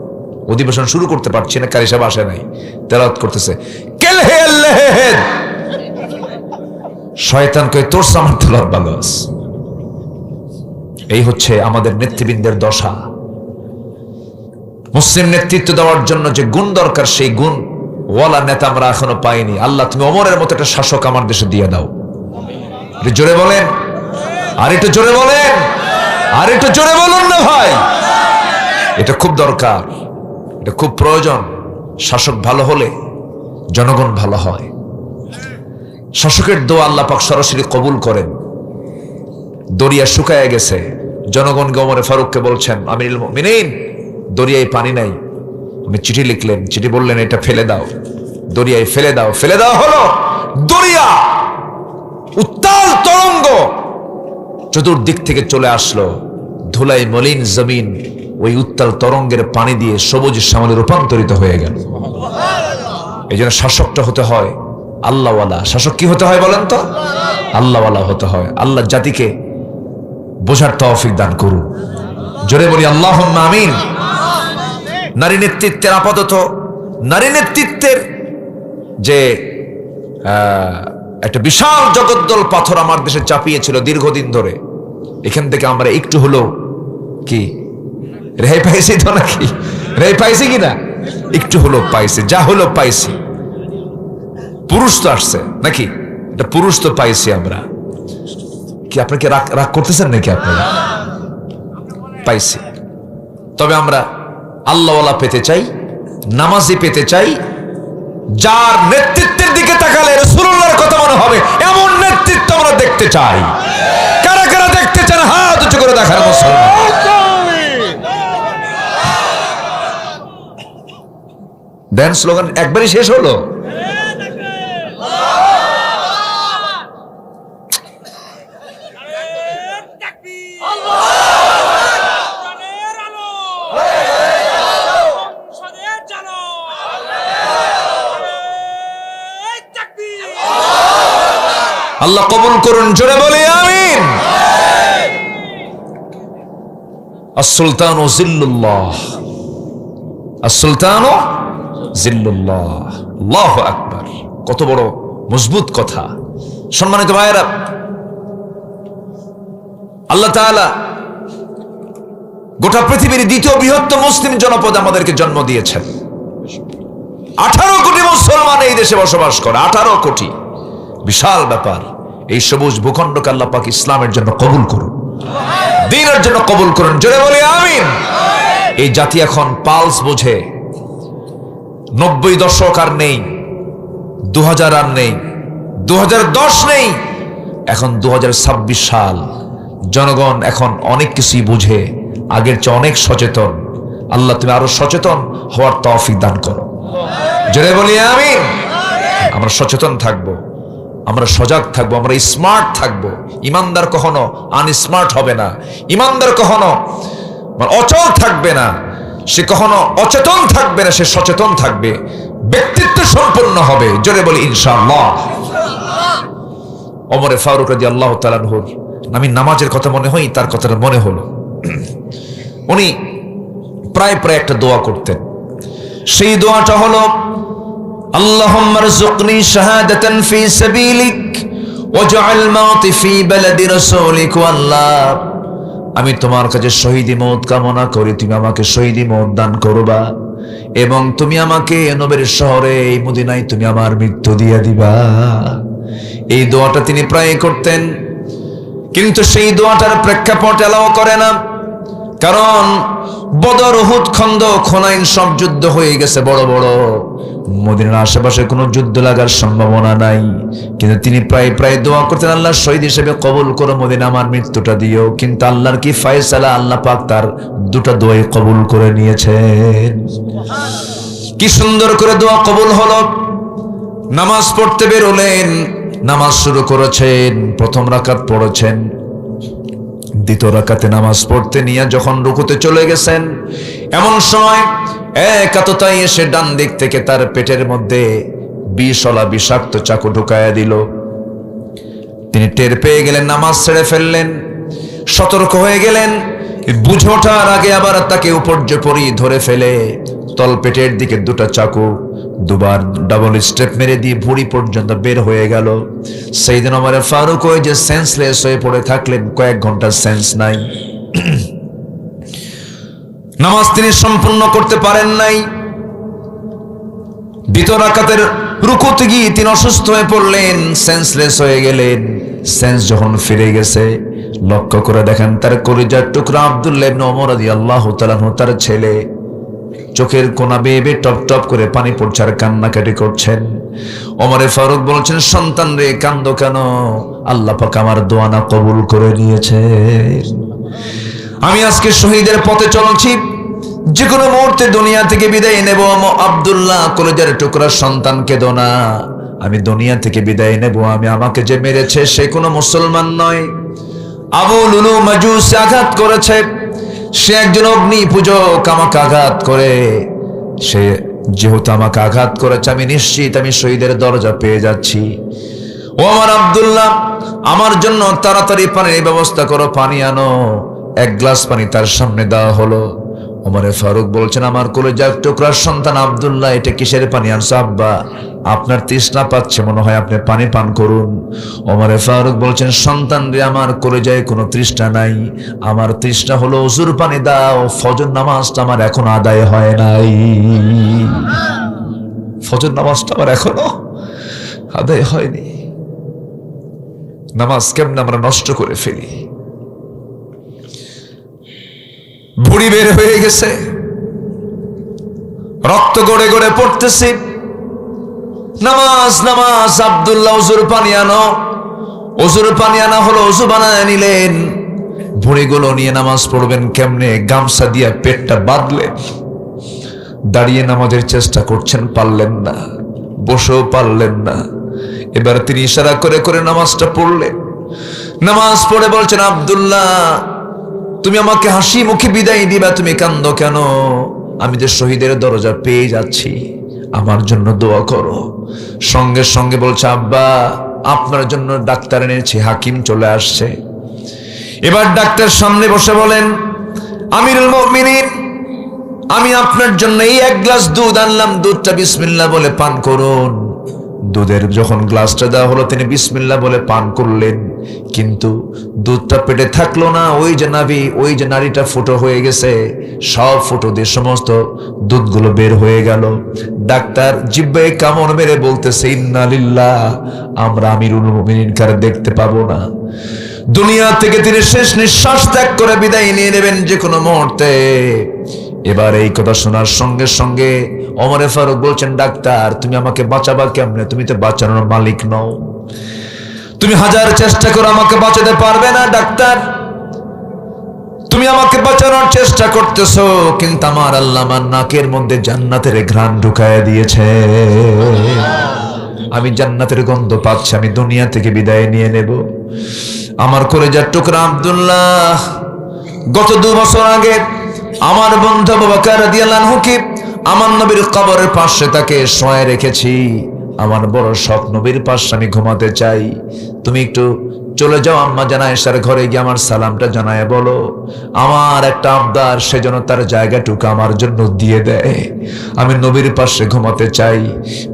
S1: অধিবেশন শুরু করতে পারছি না, কারি সাহেব আসে নাই, তেলাওয়াত করতেছে। শয়তান কই, তোর আমার তেলাওয়াত ভালো আছে। এই হচ্ছে আমাদের নেতৃবৃন্দের দশা। মুসলিম নেতৃত্ব দেওয়ার জন্য যে গুণ দরকার, সেই গুণ ওয়ালা নেতা আমরা এখনো পাইনি। আল্লাহ তুমি ওমরের মতো একটা শাসক আমার দেশে দিয়ে দাও। জোরে বলেন, আর একটু জোরে বলেন, আর একটু জোরে বলুন না ভাই। এটা খুব দরকার, এটা খুব প্রয়োজন। শাসক ভালো হলে জনগণ ভালো হয়। শাসকের দোয়া আল্লাহ পাক সরাসরি কবুল করেন। দরিয়া শুকায় গেছে, জনগণকে ওমরে ফারুককে বলছেন, আমিরুল মুমিনিন দরিয়ায় পানি নাই। উনি চিঠি লিখলেন, চিঠি বললেন এটা ফেলে দাও, দরিয়ায় ফেলে দাও। ফেলে দেওয়া হলো। দরিয়া উত্তাল তরঙ্গ চতুর্দিক থেকে চলে আসলো। ধুলাই মলিন জমিন ওই উত্তাল তরঙ্গের পানি দিয়ে সবুজ শ্যামলে রূপান্তরিত হয়ে গেল। এই জন্য শাসকটা হতে হয় আল্লাহওয়ালা। শাসক কি হতে হয় বলেন তো? আল্লাহওয়ালা হতে হয়। আল্লাহ জাতিকে বোঝার তৌফিক দান করুন। জোরে বলি আল্লাহুম্মা আমিন। নারী নেতৃত্বের, আপাতত নারী নেতৃত্বের যে একটা বিশাল জগদ্দল পাথর আমার দেশে চাপিয়েছিল দীর্ঘদিন ধরে, এখান থেকে আমরা একটু হলো কি রেহাই পাইছি তো? নাকি রেহাই পাইছি কিনা? একটু হলো পাইছি, যা হলো পাইছি। পুরুষ তো আসছে নাকি? এটা পুরুষ তো পাইছি আমরা। কি আপনাকে রাগ করতেছেন নাকি? আপনারা পাইছি। তবে আমরা আল্লাহওয়ালা পেতে চাই, নামাজি পেতে চাই, যার নেতৃত্বের দিকে তাকালে রাসূলুল্লাহর কথা মনে হবে, এমন নেতৃত্ব আমরা দেখতে চাই। কারা কারা দেখতে চান হাত উঁচু করে দেখার মুসলমান। দেন স্লোগান একবারই শেষ হলো। আল্লাহ কবুল করুন, জোরে বলি আমিন। আস-সুলতানু জিল্লুল্লাহ, আস-সুলতানু জিল্লুল্লাহ। আল্লাহু আকবার, কত বড় মজবুত কথা। সম্মানিত ভাইয়েরা, আল্লাহ তাআলা গোটা পৃথিবীর দ্বিতীয় বৃহত্তম মুসলিম জনপদ আমাদেরকে জন্ম দিয়েছেন। 18 কোটি মুসলমান এই দেশে বসবাস করে, 18 কোটি, বিশাল ব্যাপার। এই সবুজ ভূখণ্ডকে আল্লাহ পাক ইসলামের জন্য কবুল করুন, দ্বীনের জন্য কবুল করুন, জোরে বলি আমিন। এই জাতি এখন পালস বোঝে। 90 দশক আর নেই, 2000 আর নেই, 2010 নেই, এখন 2026 সাল। জনগণ এখন অনেক কিছুই বুঝে, আগের চেয়ে অনেক সচেতন। আল্লাহ তুমি আরো সচেতন হওয়ার তৌফিক দান করো, জোরে বলি আমিন। আমরা সচেতন থাকবো, আমরা সজাগ থাকবো, আমরা স্মার্ট থাকবো। ইমানদার কখনো আনস্মার্ট হবে না, ইমানদার কখনো অচল থাকবে না, সে কখনো অচেতন থাকবে না, সে সচেতন থাকবে, ব্যক্তিত্ব সম্পন্ন হবে, জোরে বলি ইনশাআল্লাহ। ওমরে ফারুক রাদিয়াল্লাহু তাআলা আনহুর আমি নামাজের কথা মনে হয়, তার কথাটা মনে হলো। উনি প্রায় একটা দোয়া করতেন। সেই দোয়াটা হলো আল্লাহুম্মা রযুকনি শাহাদাতান ফি সাবিলিক ওয়াজআল মাউতি ফি বালাদি রাসূলিক। আল্লাহ, আমি তোমার কাছে শহীদি মওত কামনা করি, তুমি আমাকে শহীদি মওত দান করবা, এবং তুমি আমাকে নবীর শহরে এই মদিনায় তুমি আমার মৃত্যু দিয়ে দিবা। এই দোয়াটা তিনি প্রায় করতেন, কিন্তু সেই দোয়াটার প্রেক্ষাপট এলাও করে না, কারণ বদর, উহুদ, খন্দক, হুনাইন সব যুদ্ধ হয়ে গেছে বড় বড়। মদিনার আশেপাশে কোনো যুদ্ধ লাগার সম্ভাবনা নাই, কিন্তু তিনি প্রায় দোয়া করতেন, আল্লাহ শহীদ হিসেবে কবুল করো, মদিনা আমার মৃত্যুটা দিও। কিন্তু আল্লাহর কি ফয়সালা, আল্লাহ পাক তার দুটা দোয়াই কবুল করে নিয়েছেন। কি সুন্দর করে দোয়া কবুল হলো। নামাজ পড়তে বেরোলেন, নামাজ শুরু করেছেন, প্রথম রাকাত পড়েছেন, দ্বিতীয় রাকাতে নামাজ পড়তে নিয়ে যখন রুকুতে চলে গেছেন, এমন সময় এক আততায়ী এসে ডান দিক থেকে তার পেটের মধ্যে বিষওয়ালা বিষাক্ত চাকু ঢুকায়া দিল। তিনি টের পেয়ে গেলেন, নামাজ ছেড়ে ফেললেন, সতর্ক হয়ে গেলেন। বুঝে ওঠার আগে আবার তাকে উপর্যুপরি ধরে ফেলে তল পেটের দিকে দুটা চাকু দুবার ডাবল স্টেপ মেরে দিয়ে ভুঁড়ি পর্যন্ত বের হয়ে গেল। সাইয়েদনা ওমর ফারুক ওই যে সেন্সলেস হয়ে পড়ে থাকলেন, কয়েক ঘন্টা সেন্স নাই। নামাজ তিনি সম্পূর্ণ করতে পারেন নাই। দ্বিতীয় রাকাতের রুকুতে গিয়ে তিনি অসুস্থ হয়ে পড়লেন, সেন্সলেস হয়ে গেলেন। সেন্স যখন ফিরে গেছে, লক্ষ্য করে দেখেন তার কলিজার টুকরা আব্দুল্লাহ ইবনে ওমর রাদিয়াল্লাহু তাআলা আনহু, তার ছেলে, চোখের কোনা বেয়ে বেয়ে টপ টপ করে পানি পড়ছে আর কান্নাকাটি করছেন। ওমর ফারুক বলছেন, সন্তান রে কান্দো কেন? আল্লাহ পাক আমার দোয়া না কবুল করে নিয়েছে। আমি আজকে শহীদের পথে চলছি, যে কোনো মুহূর্তে দুনিয়া থেকে বিদায় নেব। আব্দুল্লাহ কলেজের টুকরা সন্তান, কেঁদো না, আমি দুনিয়া থেকে বিদায় নেব। আমি আমাকে যে মেরেছে সে কোনো মুসলমান নয়, আবু লুলু মাজুসি আঘাত করেছে, সে একজন অগ্নি পূজক, আমাকে আঘাত করে, সে যেহেতু আমাকে আঘাত করেছে, আমি নিশ্চিত আমি শহীদের দরজা পেয়ে যাচ্ছি। ও আমার আব্দুল্লাহ, আমার জন্য তাড়াতাড়ি পানির ব্যবস্থা করো, পানি আনো। এক গ্লাস পানি তার সামনে দেওয়া হলো। ওমর ফারুক বলছেন, আমার কলিজার টুকরার সন্তান আব্দুল্লাহ, এটা কিসের পানি আনছো আব্বা? আপনার তৃষ্ণা পাচ্ছে মনে হয়, আপনি পানি পান করুন। ওমর ফারুক বলছেন, সন্তান রে, আমার কলিজায় কোনো তৃষ্ণা নাই, আমার তৃষ্ণা হলো ওযুর পানি দাও, ফজর নামাজটা আমার এখন আদায় হয় নাই, ফজর নামাজটা আমার এখনো আদায় হয়নি। নামাজ কেমনে আমরা নষ্ট করে ফেলি। ভুঁড়ি বের হয়ে গেছে, রক্ত গড়ে গড়ে পড়তেছে। নামাজ নামাজ, আব্দুল্লাহ ওযুর পানি আনো। ওযুর পানি আনা হলো, ওযু বানায় নিলেন। ভুঁড়িগুলো নিয়ে নামাজ পড়বেন কেমনে? গামছা দিয়া পেটটা বাঁধলেন, দাঁড়িয়ে নামাজের চেষ্টা করছেন, পারলেন না, বসেও পারলেন না। এবার তিনি ইশারা করে করে নামাজটা পড়লেন। নামাজ পড়ে বলছেন, আব্দুল্লাহ তুমি আমাকে হাসি মুখে বিদায় দিবা, তুমি কান্দো কেন? আমি যে শহীদের দরজা পেয়ে যাচ্ছি, আমার জন্য দোয়া করো। সঙ্গে সঙ্গে বলছে, আব্বা আপনার জন্য ডাক্তার এনেছি, হাকিম চলে আসছে। এবার ডাক্তার সামনে বসে বলেন, আমিরুল মুমিনিন, আমি আপনার জন্য এই 1 গ্লাস দুধ আনলাম, দুধটা বিসমিল্লাহ বলে পান করুন। দুধের যখন গ্লাসটা দেওয়া হলো, তিনি বিসমিল্লাহ বলে পান করলেন, কিন্তু দুধটা পেটে থাকলো না। ওই যে নাভি, ওই যে নাড়িটা ফুটো হয়ে গেছে, সব ফুটো দিয়ে সমস্ত দুধগুলো বের হয়ে গেল। ডাক্তার জিহ্বায় কামড় মেরে বলতেছে, ইন্না লিল্লাহ, আমরা আমিরুল মুমিনিন কার দেখতে পাবো না। দুনিয়া থেকে তিনি শেষ নিঃশ্বাস ত্যাগ করে বিদায় নিয়ে নেবেন যে কোনো মুহূর্তে। এবার এই কথা শোনার সঙ্গে সঙ্গে ওমরে ফারুক বলছেন, ডাক্তার তুমি আমাকে বাঁচাবা কেমনে? তুমি তো বাঁচানোর মালিক নও, তুমি হাজার চেষ্টা করে আমাকে বাঁচাতে পারবে না। ডাক্তার তুমি আমাকে বাঁচানোর চেষ্টা করতেছো, কিন্তু আমার আল্লাহ আমার নাকের মধ্যে জান্নাতের ঘ্রাণ ঢুকায় দিয়েছে, আমি জান্নাতের গন্ধ পাচ্ছি, আমি দুনিয়া থেকে বিদায় নিয়ে নেব। আমার কলেজার টুকরা আব্দুল্লাহ, গত 2 বছর আগে আমার বন্ধু আবু বকর রাদিয়াল্লাহু আনহুকে আমার নবীর কবরের পাশে তাকে শোয়ায় রেখেছি। আমার বড় শখ, নবীর পাশে আমি ঘুমাতে চাই। তুমি একটু চলে যাও আম্মা জান আয়েশার ঘরে গিয়ে আমার সালামটা জানায় বলো, আমার একটা আবদার, সেজন্য তার জায়গাটুকু আমার জন্য দিয়ে দেয়, আমি নবীর পাশে ঘুমাতে চাই।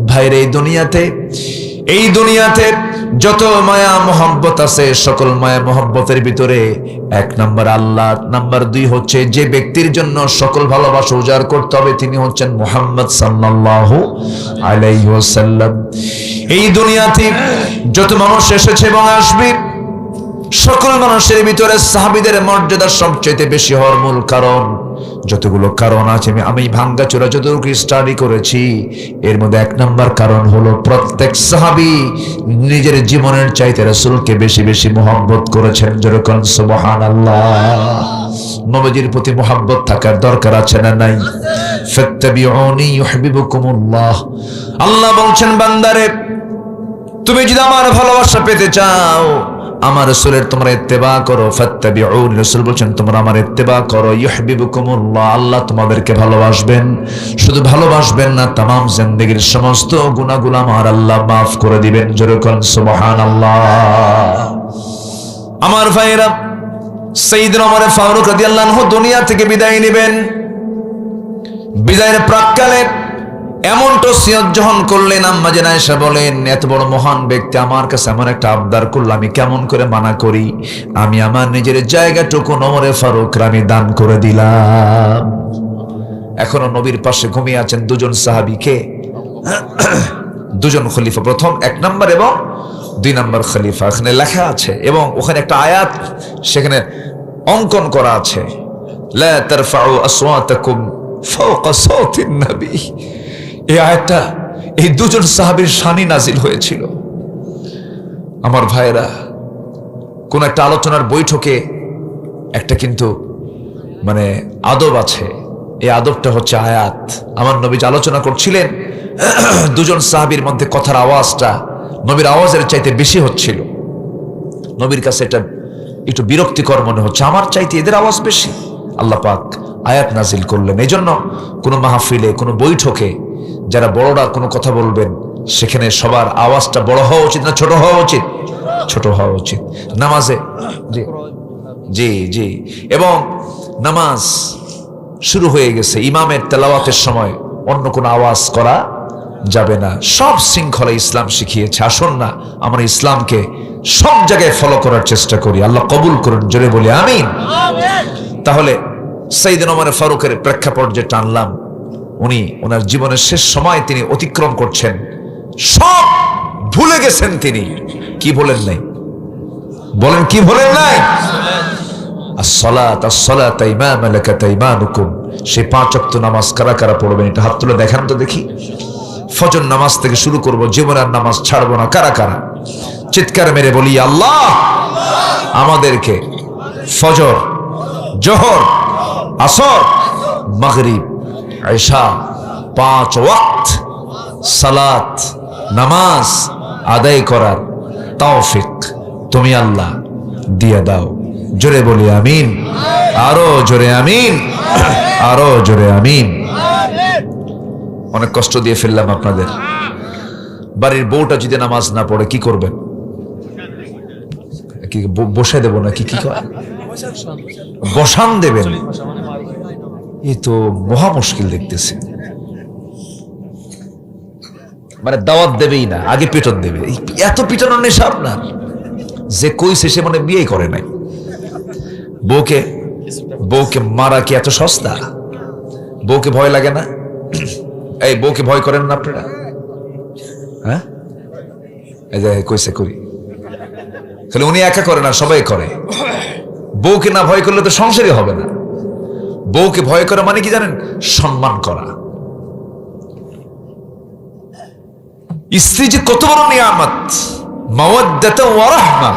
S1: ভাইরে, এই দুনিয়াতে যত মায়া মোহাব্বত আছে, সকল মায়া মোহাব্বতের ভিতরে 1 নাম্বার আল্লাহ, নাম্বার 2 হচ্ছে যে ব্যক্তির জন্য সকল ভালোবাসা উজাড় করতে হবে, তিনি হচ্ছেন মুহাম্মদ সাল্লাল্লাহু আলাইহি ওয়াসাল্লাম। এই দুনিয়াতে যত মানুষ এসেছে এবং আসবে, সকল মানুষের ভিতরে সাহাবীদের মর্যাদা সবচেয়ে বেশি হওয়ার মূল কারণ, যতগুলো কারণ আছে আমি ভাঙ্গাচোরা যতটুকু স্টাডি করেছি, এর মধ্যে 1 নাম্বার কারণ হলো প্রত্যেক সাহাবী নিজের জীবনের চাইতে রাসূলকে বেশি বেশি মহব্বত করেছেন। যেরকম সুবহানাল্লাহ, নবীজির প্রতি মহব্বত থাকার দরকার আছে না নাই? ফাত্তাবিউনি ইউহিব্বুকুমুল্লাহ। আল্লাহ বলছেন, বান্দারে তুমি যদি আমার ভালোবাসা পেতে চাও, আমার রাসূলের তোমরা ইত্তেবা করো। ফাত্তাবিউন, রাসূল বলেন তোমরা আমার ইত্তেবা করো, ইউহিব্বুকুমুল্লাহ, আল্লাহ তোমাদেরকে ভালোবাসবেন। শুধু ভালোবাসবেন না, तमाम জিন্দেগীর সমস্ত গুনাহগুলো আমার আল্লাহ maaf করে দিবেন। যেরকম সুবহানাল্লাহ। আমার ভাইরা, সাইয়েদনা ওমর ফারুক রাদিয়াল্লাহু আনহু দুনিয়া থেকে বিদায় নেবেন। বিদায়ের প্রাক্কালে এমন ওসিয়ত যখন করলেন, আম্মা জান আয়েশা বলেন, এত বড় মহান ব্যক্তি আমার কাছে এমন একটা আবদার করল, আমি কেমন করে মানা করি? আমি আমার নিজের জায়গাটুকু ওমর ফারুক আমি দান করে দিলাম। এখনো নবীর পাশে ঘুমিয়ে আছেন 2 জন সাহাবী। কে? 2 জন খলিফা, প্রথম 1 নাম্বার এবং 2 নাম্বার খলিফা। এখানে লেখা আছে এবং ওখানে একটা আয়াত সেখানে অঙ্কন করা আছে, লা তারফাউ আসওয়াতাকুম ফাওকা সাওতিন নবী। এই আয়াতটা এই 2 জন সাহাবীর শানে নাজিল হয়েছিল। আমার ভাইরা, কোন একটা আলোচনার বৈঠকে একটা কিন্তু মানে আদব আছে, এই আদবটা হচ্ছে আয়াত। আমার নবী আলোচনা করছিলেন, 2 জন সাহাবীর মধ্যে কথার আওয়াজটা নবীর আওয়াজের চাইতে বেশি হচ্ছিল। নবীর কাছে এটা একটু বিরক্তিকর মনে হচ্ছে, আমার চাইতে এদের আওয়াজ বেশি। আল্লাহ পাক আয়াত নাজিল করলেন। এই জন্য কোনো মাহফিলে, কোনো বৈঠকে যারা বড়রা কোনো কথা বলবেন, সেখানে সবার আওয়াজটা বড় হওয়া উচিত না ছোট হওয়া উচিত? ছোট হওয়া উচিত। নামাজে জি জি এবং নামাজ শুরু হয়ে গেছে, ইমামের তেলাওয়াতের সময় অন্য কোনো আওয়াজ করা যাবে না। সব শৃঙ্খলা ইসলাম শিখিয়েছে। আসুন না আমরা ইসলামকে সব জায়গায় ফলো করার চেষ্টা করি। আল্লাহ কবুল করুন, জোরে বলি আমিন। তাহলে সাইয়েদনা ওমর ফারুকের প্রেক্ষাপট যে টানলাম, উনি ওনার জীবনের শেষ সময় তিনি অতিক্রম করছেন, সব ভুলে গেছেন। তিনি কি বলেন নাই? বলেন কি বলেন নাই? আসসালাত ইমা মালাকাত আইমানুকুম। সেই 5 ওয়াক্ত নামাজ কারা কারা পড়বেন? এটা হাত তুলে দেখান তো দেখি। ফজর নামাজ থেকে শুরু করব, জীবনের নামাজ ছাড়বো না। কারা কারা চিৎকার মেরে বলি আল্লাহ আমাদেরকে ফজর, জোহর, আসর, মাগরিব, ইশা, 5 ওয়াক্ত সালাত নামাজ আদায় করার তৌফিক তুমি আল্লাহ দিয়ে দাও। জোরে বলি আমিন, আরো জোরে আমিন, আরো জোরে আমিন। অনেক কষ্ট দিয়ে ফেললাম আপনাদের। বাড়ির বউটা যদি নামাজ না পড়ে কি করবেন? কি বসে দেবো না? কি কি বসান দেবেন? এই তো মহা মুশকিল দেখতেছে। মানে দাওয়াত দেবেই না, আগে পিটন দেবে। এত পিটানোর নেশা আপনার, যে কইছে সে মানে বিয়ে করে নাই। বউকে মারা কি এত সস্তা? বউকে ভয় লাগে না? এই বউকে ভয় করেন না আপনারা? হ্যাঁ, এই যে কইছে করি, খালি উনি একা করে না, সবাই করে। বউকে না ভয় করলে তো সংসারই হবে না। বউকে ভয় করা মানে কি জানেন? সম্মান করা। স্ত্রী যে কত বড় নিয়ামত, মাওয়াদ্দাত ওয়া রাহমা।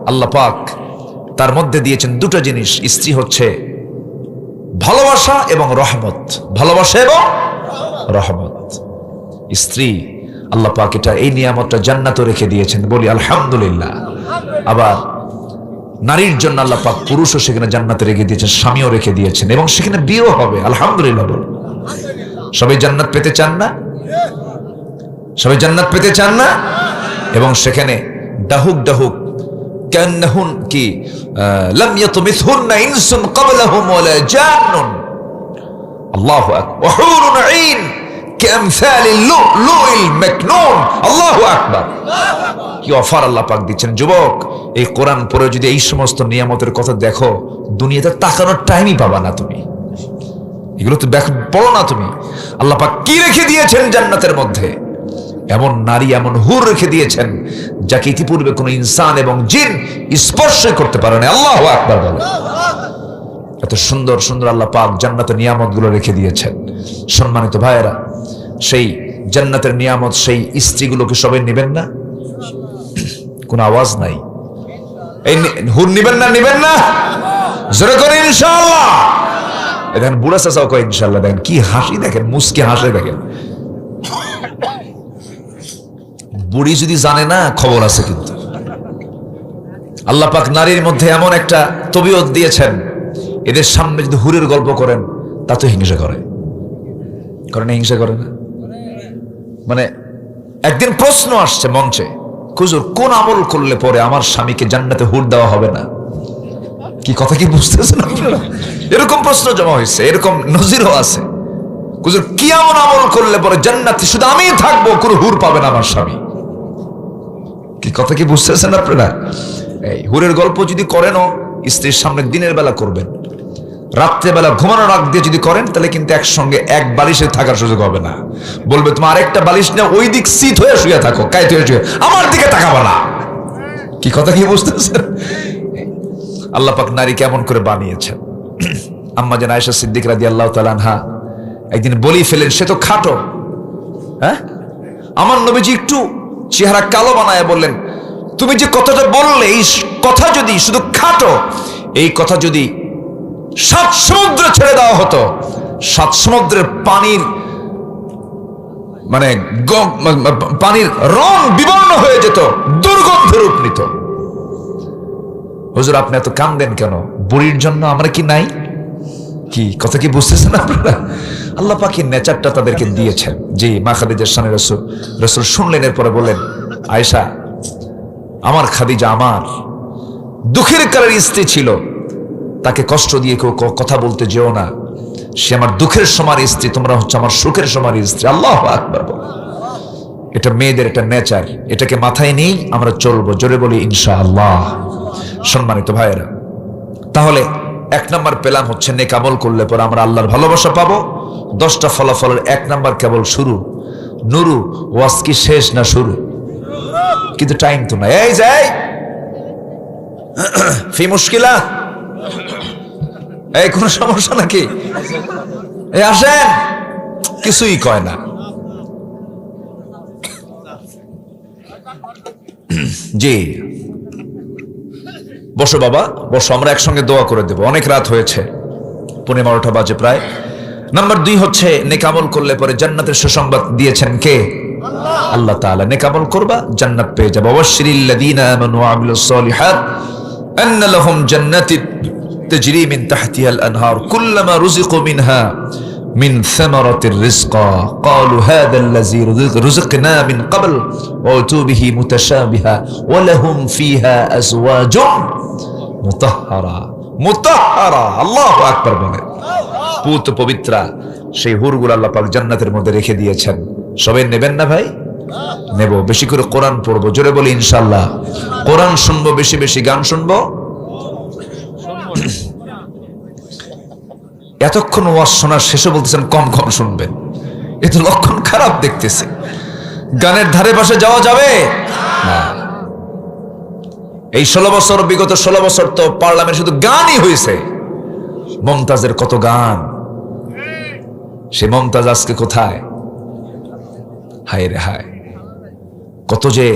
S1: আল্লাহ পাক তার মধ্যে দিয়েছেন দুটো জিনিস। স্ত্রী হচ্ছে ভালোবাসা এবং রহমত। ভালোবাসা এবং রহমত। স্ত্রী আল্লাহ পাক এটা এই নিয়ামতটা জান্নাতে রেখে দিয়েছেন, বলি আলহামদুলিল্লাহ। আবার নারীর জন্য আল্লাহ পাক পুরুষও সেখানে জান্নাতে রেখে দিয়েছেন, স্বামীও রেখে দিয়েছেন, এবং সেখানে বিয়েও হবে। আলহামদুলিল্লাহ। সবাই জান্নাত পেতে চান না? সবাই জান্নাত পেতে চান না? এবং সেখানে ডাহুক ডাহুক কান্নাহুন কি লাম ইয়াতমিসহুন্না ইনসুন ক্বাবলাহুম ওয়ালা জান্নুন। আল্লাহু আকবার। ওয়া হুরুন আইন কামসালিল লুলুইল মাকনুন। আল্লাহু আকবার। কি অফার আল্লাহ পাক দিচ্ছেন। যুবক, এই কোরআন পড়ে যদি এই সমস্ত নিয়ামতের কথা দেখো, দুনিয়াতে তাকানোর টাইমই পাবা না তুমি। এগুলো তো পড়ো না তুমি। আল্লাহ পাক কি রেখে দিয়েছেন জান্নাতের মধ্যে? এমন নারী, এমন হুর রেখে দিয়েছেন যাকে ইতিপূর্বে কোনো ইনসান এবং জিন স্পর্শ করতে পারে না। আল্লাহু আকবার বলে। এত সুন্দর সুন্দর আল্লাহ পাক জান্নাতের নিয়ামত গুলো রেখে দিয়েছেন। সম্মানিত ভাইয়েরা, সেই জান্নাতের নিয়ামত, সেই স্ত্রীগুলোকে সবাই নেবেন না? কোন আওয়াজ নাই। এই হুর নিবেন না? নিবেন না? জোরে করে ইনশাআল্লাহ। দেখেন বুড়া চাচাও কয় ইনশাআল্লাহ। দেখেন কি হাসি, দেখেন মুস্কি হাসে। দেখেন বুড়ি যদি জানে না, খবর আছে। কিন্তু আল্লাহ পাক নারীর মধ্যে এমন একটা তবিয়ত দিয়েছেন, এদের সামনে যদি হুরের গল্প করেন তা তো হিংসা করে। কারণ হিংসা করে না। মানে একদিন প্রশ্ন আসছে মঞ্চে, হুজুর কোন আমল করলে পরে আমার স্বামীকে জান্নাতে হুর দেওয়া হবে না? কি কথা কি বুঝতেছেন আপনারা? এরকম প্রশ্ন জমা হয়েছে, এরকম নজিরও আছে। হুজুর কি এমন আমল করলে পরে জান্নাতে শুধু আমিই থাকবো, কোনো হুর পাবে না আমার স্বামী? কি কথা কি বুঝতেছেন আপনারা? এই হুরের গল্প যদি করেনও, স্ত্রীর সামনে দিনের বেলা করবেন। রাত্রেবেলা ঘুমানোর আগ দিয়ে যদি করেন, তাহলে কিন্তু একসঙ্গে এক বালিশে থাকার সুযোগ হবে না। বলবে তোমার আরেকটা বালিশ না, ওই দিক সিট হয়ে শুয়ে থাকো, কাইত হয়ে শুয়ে, আমার দিকে তাকাবা না। কি কথা কি বুঝতেছেন? আল্লাহ পাক নারী কেমন করে বানিয়েছেন। আম্মা জান আয়েশা সিদ্দিক রাদিয়াল্লাহু তাআলা আনহা একদিন বলি ফেলেন, সে তো খাটো। হ্যাঁ, আমার নবীজি একটু চেহারা কালো বানায় বললেন, তুমি যে কথাটা বললে, এই কথা যদি শুধু খাটো, এই কথা যদি 7 সমুদ্র ছেড়ে দেওয়া হতো, 7 সমুদ্রের পানির মানে পানির রং বিবর্ণ হয়ে যেত, দুর্গন্ধে রূপ নিত। হুজুর আপনি এত কাঁদেন কেন? বুড়ির জন্য আমরা কি নাই? কি কথা কি বুঝতেছেন আপনারা? আল্লাহ পাকের নেচারটা তাদেরকে দিয়েছেন। জি, মা খাদিজার শানে রাসূল শুনলেন, এরপরে বলেন, আয়েশা আমার খাদিজা আমার দুঃখের কালের স্ত্রী ছিল, তাকে কষ্ট দিয়ে কেউ কথা বলতে যেও না, সে আমার দুঃখের সময়ের স্ত্রী, তোমরা হচ্ছে আমার সুখের সময়ের স্ত্রী। আল্লাহু আকবার। এটা মেয়েদের একটা নেচার, এটাকে মাথায় নিয়েই আমরা চলবো। জোরে বলি ইনশাআল্লাহ। সম্মানিত ভাইয়েরা, তাহলে 1 নাম্বার পেলাম হচ্ছে নেক আমল করলে পরে আমরা আল্লাহর ভালোবাসা পাবো। 10টা ফলাফলের 1 নাম্বার কেবল শুরু। নুরু ওয়াজ কি শেষ না শুরু? কিন্তু টাইম তো নাই। এই যাই ফি মুশকিলা, এই কোন সমস্যা নাকি? এই আসেন, কিছুই কয় না। জি বসো বাবা, বসো, আমরা একসঙ্গে দোয়া করে দেব। অনেক রাত হয়েছে, 12:15 বাজে প্রায়। নাম্বার 2 হচ্ছে নেক আমল করলে পরে জান্নাতের সুসংবাদ দিয়েছেন কে? আল্লাহ তাআলা। নেক আমল করবা জান্নাত পেয়ে যাবে। ওয়াশরিল্লাযীনা আমানু ওয়া আমিলুস সালিহাত আন্না লাহুম জান্নাতিন তাজরি মিন তাহতিহাল আনহার কুল্লামা রুজিকু মিনহা মিন সামারাতির রিজকা ক্বালু হাযাল্লাযী রুজিকনা মিন ক্বাবল ওয়া উতু বিহি মুতাশাবিহা ওয়া লাহুম ফিহা আজওয়াজুন মুতাহহারা। মুতাহহারা, আল্লাহু আকবার বলেন। পুত পবিত্রা সেই হুরগুলো আল্লাহ পাক জান্নাতের মধ্যে রেখে দিয়েছেন। সবাই নেবেন না ভাই? নেব। বেশি করে কোরআন পড়বো, জোরে বলি ইনশাআল্লাহ। কোরআন শুনবো, বেশি বেশি গান শুনবো। এতক্ষণ ওয়াজ শোনার শেষে বলতেছেন কম কম শুনবেন, এ তো লক্ষণ খারাপ দেখতেছে। গানের ধারে পাশে যাওয়া যাবে না। এই 16 বছর, বিগত 16 বছর তো পার্লামেন্ট শুধু গানই হয়েছে। মমতাজের কত গান, সে মমতাজ আজকে কোথায়? হায় রে হায়, কত যে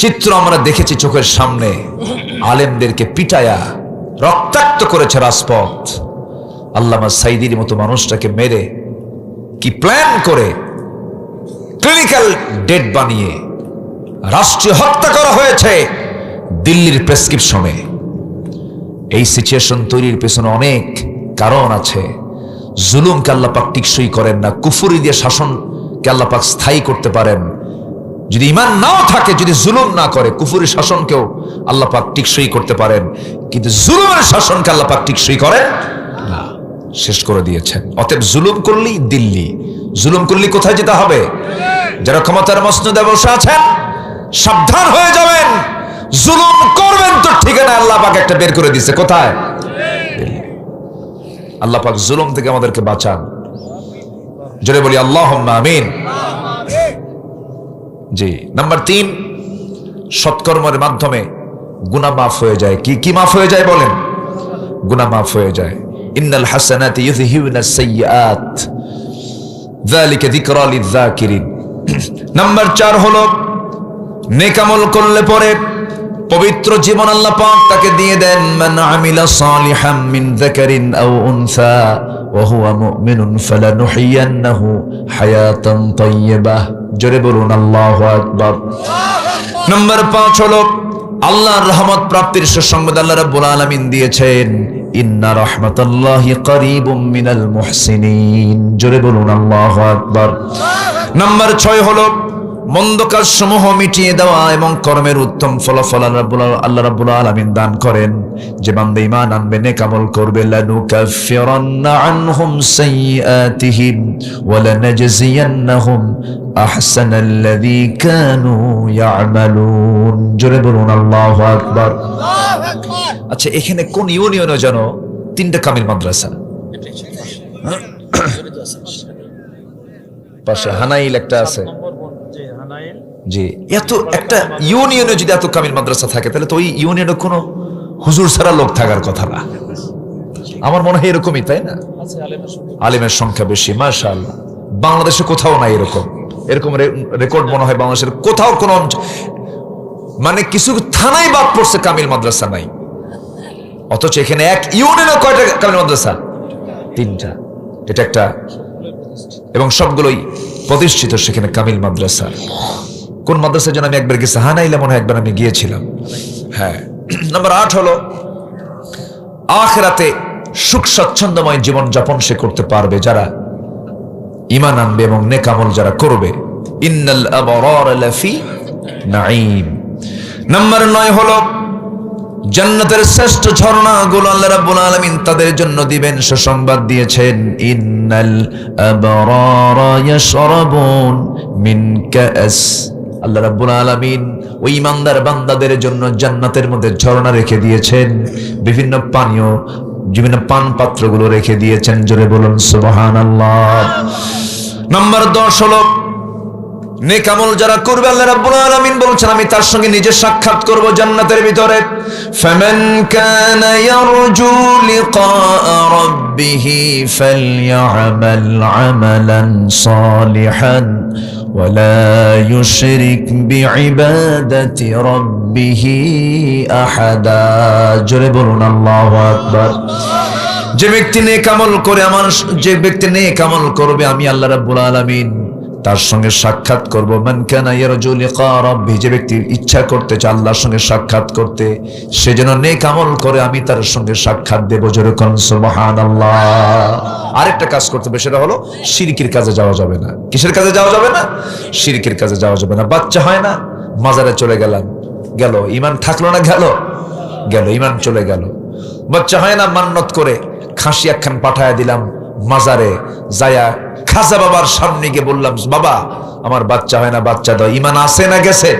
S1: চিত্র আমরা দেখেছি চোখের সামনে। আলেমদেরকে পিটায়া রক্তাক্ত করেছে রাজপথ। আল্লামা সাইদির মতো মানুষটাকে মেরে কি প্ল্যান করে ক্লিনিক্যাল ডেড বানিয়ে রাষ্ট্রীয় হত্যা করা হয়েছে দিল্লির প্রেসক্রিপশনে। এই সিচুয়েশন তৈরির পেছনে অনেক কারণ আছে। জুলুমকে আল্লাহ পাক টিকসই করেন না, কুফরি দিয়ে শাসনকে আল্লাহ পাক স্থায়ী করতে পারেন। যদি ঈমান নাও থাকে, যদি জুলুম না করে, কুফরি শাসনকেও আল্লাহ পাক টিকসই করতে পারেন, কিন্তু জুলুমের শাসনকে আল্লাহ পাক টিকসই করেন না, শেষ করে দিয়েছেন। অতএব জুলুম করলেই দিল্লি, জুলুম করলে কোথায় যেতে হবে? যারা ক্ষমতার মসনদে বসে আছেন সাবধান হয়ে যাবেন। জুলুম করবেন তো ঠিকানা আল্লাহ পাক একটা বের করে দিয়েছে, কোথায়? আল্লাহ পাক জুলুম থেকে আমাদেরকে বাঁচান, জোরে বলি আল্লাহুম্মা আমিন। জি। নাম্বার 3, সৎকর্মের মাধ্যমে গুনাহ মাফ হয়ে যায়। কি মাফ হয়ে যায় বলেন? গুনাহ মাফ হয়ে যায়। ইন্নাল হাসানাতি ইউযহিবুনাস সাইয়্যাত যালিকা যিকরা লিয-যাকিরিন। নাম্বার 4 হলো নেক আমল করলে পরে পবিত্র জীবন আল্লাহ পাক তাকে দিয়ে দেন। মান আমিলা সালিহাম মিন যাকারিন আও উনসা ওয়া হুয়া মুমিনুন ফালানুহিয়ান্নাহু হায়াতান তাইয়্যিবাহ। জোরে বলুন আল্লাহু আকবার। নাম্বার 5 হলো আল্লাহর রহমত প্রাপ্তির সুসংবাদ আল্লাহ রাব্বুল আলামিন দিয়েছেন। ইন্না রাহমাতাল্লাহি করিবুম মিনাল মুহসিনিন। জোরে বলুন আল্লাহু আকবার। নাম্বার 6 হলো মন্দ কাজ সমূহ মিটিয়ে দেওয়া এবং কর্মের উত্তম ফলাফল আল্লাহ রাব্বুল আলামিন দান করেন। যে বান্দা ঈমান আনবে, নেক আমল করবে, লানুকাফিরান্না আনহুম সাইয়্যাতিহিম ওয়া লানাজজিয়ান্নাহুম আহসানাল্লাযী কানু ইয়ামালুন। জোরে বলুন আল্লাহু আকবার। আচ্ছা, এখানে কোন ইউনিয়নে যেন 3টা কামিল মাদ্রাসা? পাশে হানাইল একটা আছে। জি। এত একটা ইউনিয়নে যদি এত কামিল মাদ্রাসা থাকে, তাহলে তো ওই ইউনিয়নে কোনো হুজুর ছাড়া লোক থাকার কথা না। আমার মনে হয় এরকমই, তাই না? আলেমের সংখ্যা বেশি, মাশাআল্লাহ। বাংলাদেশে কোথাও নাই এরকম রেকর্ড মনে হয় বাংলাদেশের কোথাও কোন মানে কিছু থানায় বাদ পড়ছে কামিল মাদ্রাসা নাই। অথচ এখানে এক ইউনিয়নে কয়টা কামিল মাদ্রাসা? 3টা। এটা একটা, এবং সবগুলোই প্রতিষ্ঠিত সেখানে কামিল মাদ্রাসা। কোন মাদ্রাসার জন্য আমি একবার গেছি, হানাইলে মনে হয় একবার আমি গিয়েছিলাম। হ্যাঁ। নাম্বার 8 হলো আখিরাতে সুখ স্বচ্ছন্দময় জীবন যাপন সে করতে পারবে যারা ঈমান আনবে এবং নেক আমল যারা করবে। ইন্নাল আবরারা লাফি নাঈম। নাম্বার 9 হলো জান্নাতের শ্রেষ্ঠ ঝর্ণাগুলো আল্লাহ রাব্বুল আলামিন তাদের জন্য দিবেন, সুসংবাদ দিয়েছেন। ইন্নাল আবরারা ইয়াশরাবুন মিন কাস। আল্লাহ রাব্বুল আলামিন ওই ঈমানদার বান্দাদের জন্য জান্নাতের মধ্যে ঝর্ণা রেখে দিয়েছেন, বিভিন্ন পানীয়, বিভিন্ন পান পাত্রগুলো রেখে দিয়েছেন। জোরে বলুন সুবহানাল্লাহ। নাম্বার 10 হলো নেক আমল যারা করবে আল্লাহ রাব্বুল আলামিন বলছেন আমি তার সঙ্গে নিজে সাক্ষাৎ করব জান্নাতের ভিতরে। ফামান কানা ইয়ারজু লিকা রাব্বিহ ফালইআমাল আমালান সালিহান ওয়ালা ইউশরিক বিইবাদাতি রাব্বিহ আহাদা। জোরে বলুন আল্লাহু আকবার। যে ব্যক্তি নেক আমল করে যে ব্যক্তি নেক আমল করবে আমি আল্লাহ রাব্বুল আলামিন তার সঙ্গে সাক্ষাৎ করব। মান কানা ইয়ারজু লিকা রাব্বি, যে ব্যক্তি ইচ্ছা করতে চায় আল্লাহর সঙ্গে সাক্ষাৎ করতে, সে যেন নেক আমল করে আমি তার সঙ্গে সাক্ষাৎ দেব। জোরে কোন সুবহানাল্লাহ। আরেকটা কাজ করতে হবে, সেটা হলো শিরকের কাজে যাওয়া যাবে না। কিসের কাজে যাওয়া যাবে না? শিরকের কাজে যাওয়া যাবে না। বাচ্চা হয় না, মাজারে চলে গেলাম, গেল ইমান থাকলো না, গেল ইমান চলে গেল। বাচ্চা হয় না, মান্নত করে খাসি একখান পাঠায় দিলাম মাজারে, যায়া খাজা বাবার সামনে গিয়ে বললাম বাবা আমার বাচ্চা হয় না, বাচ্চা দাও, ইমান আছে না গেছে?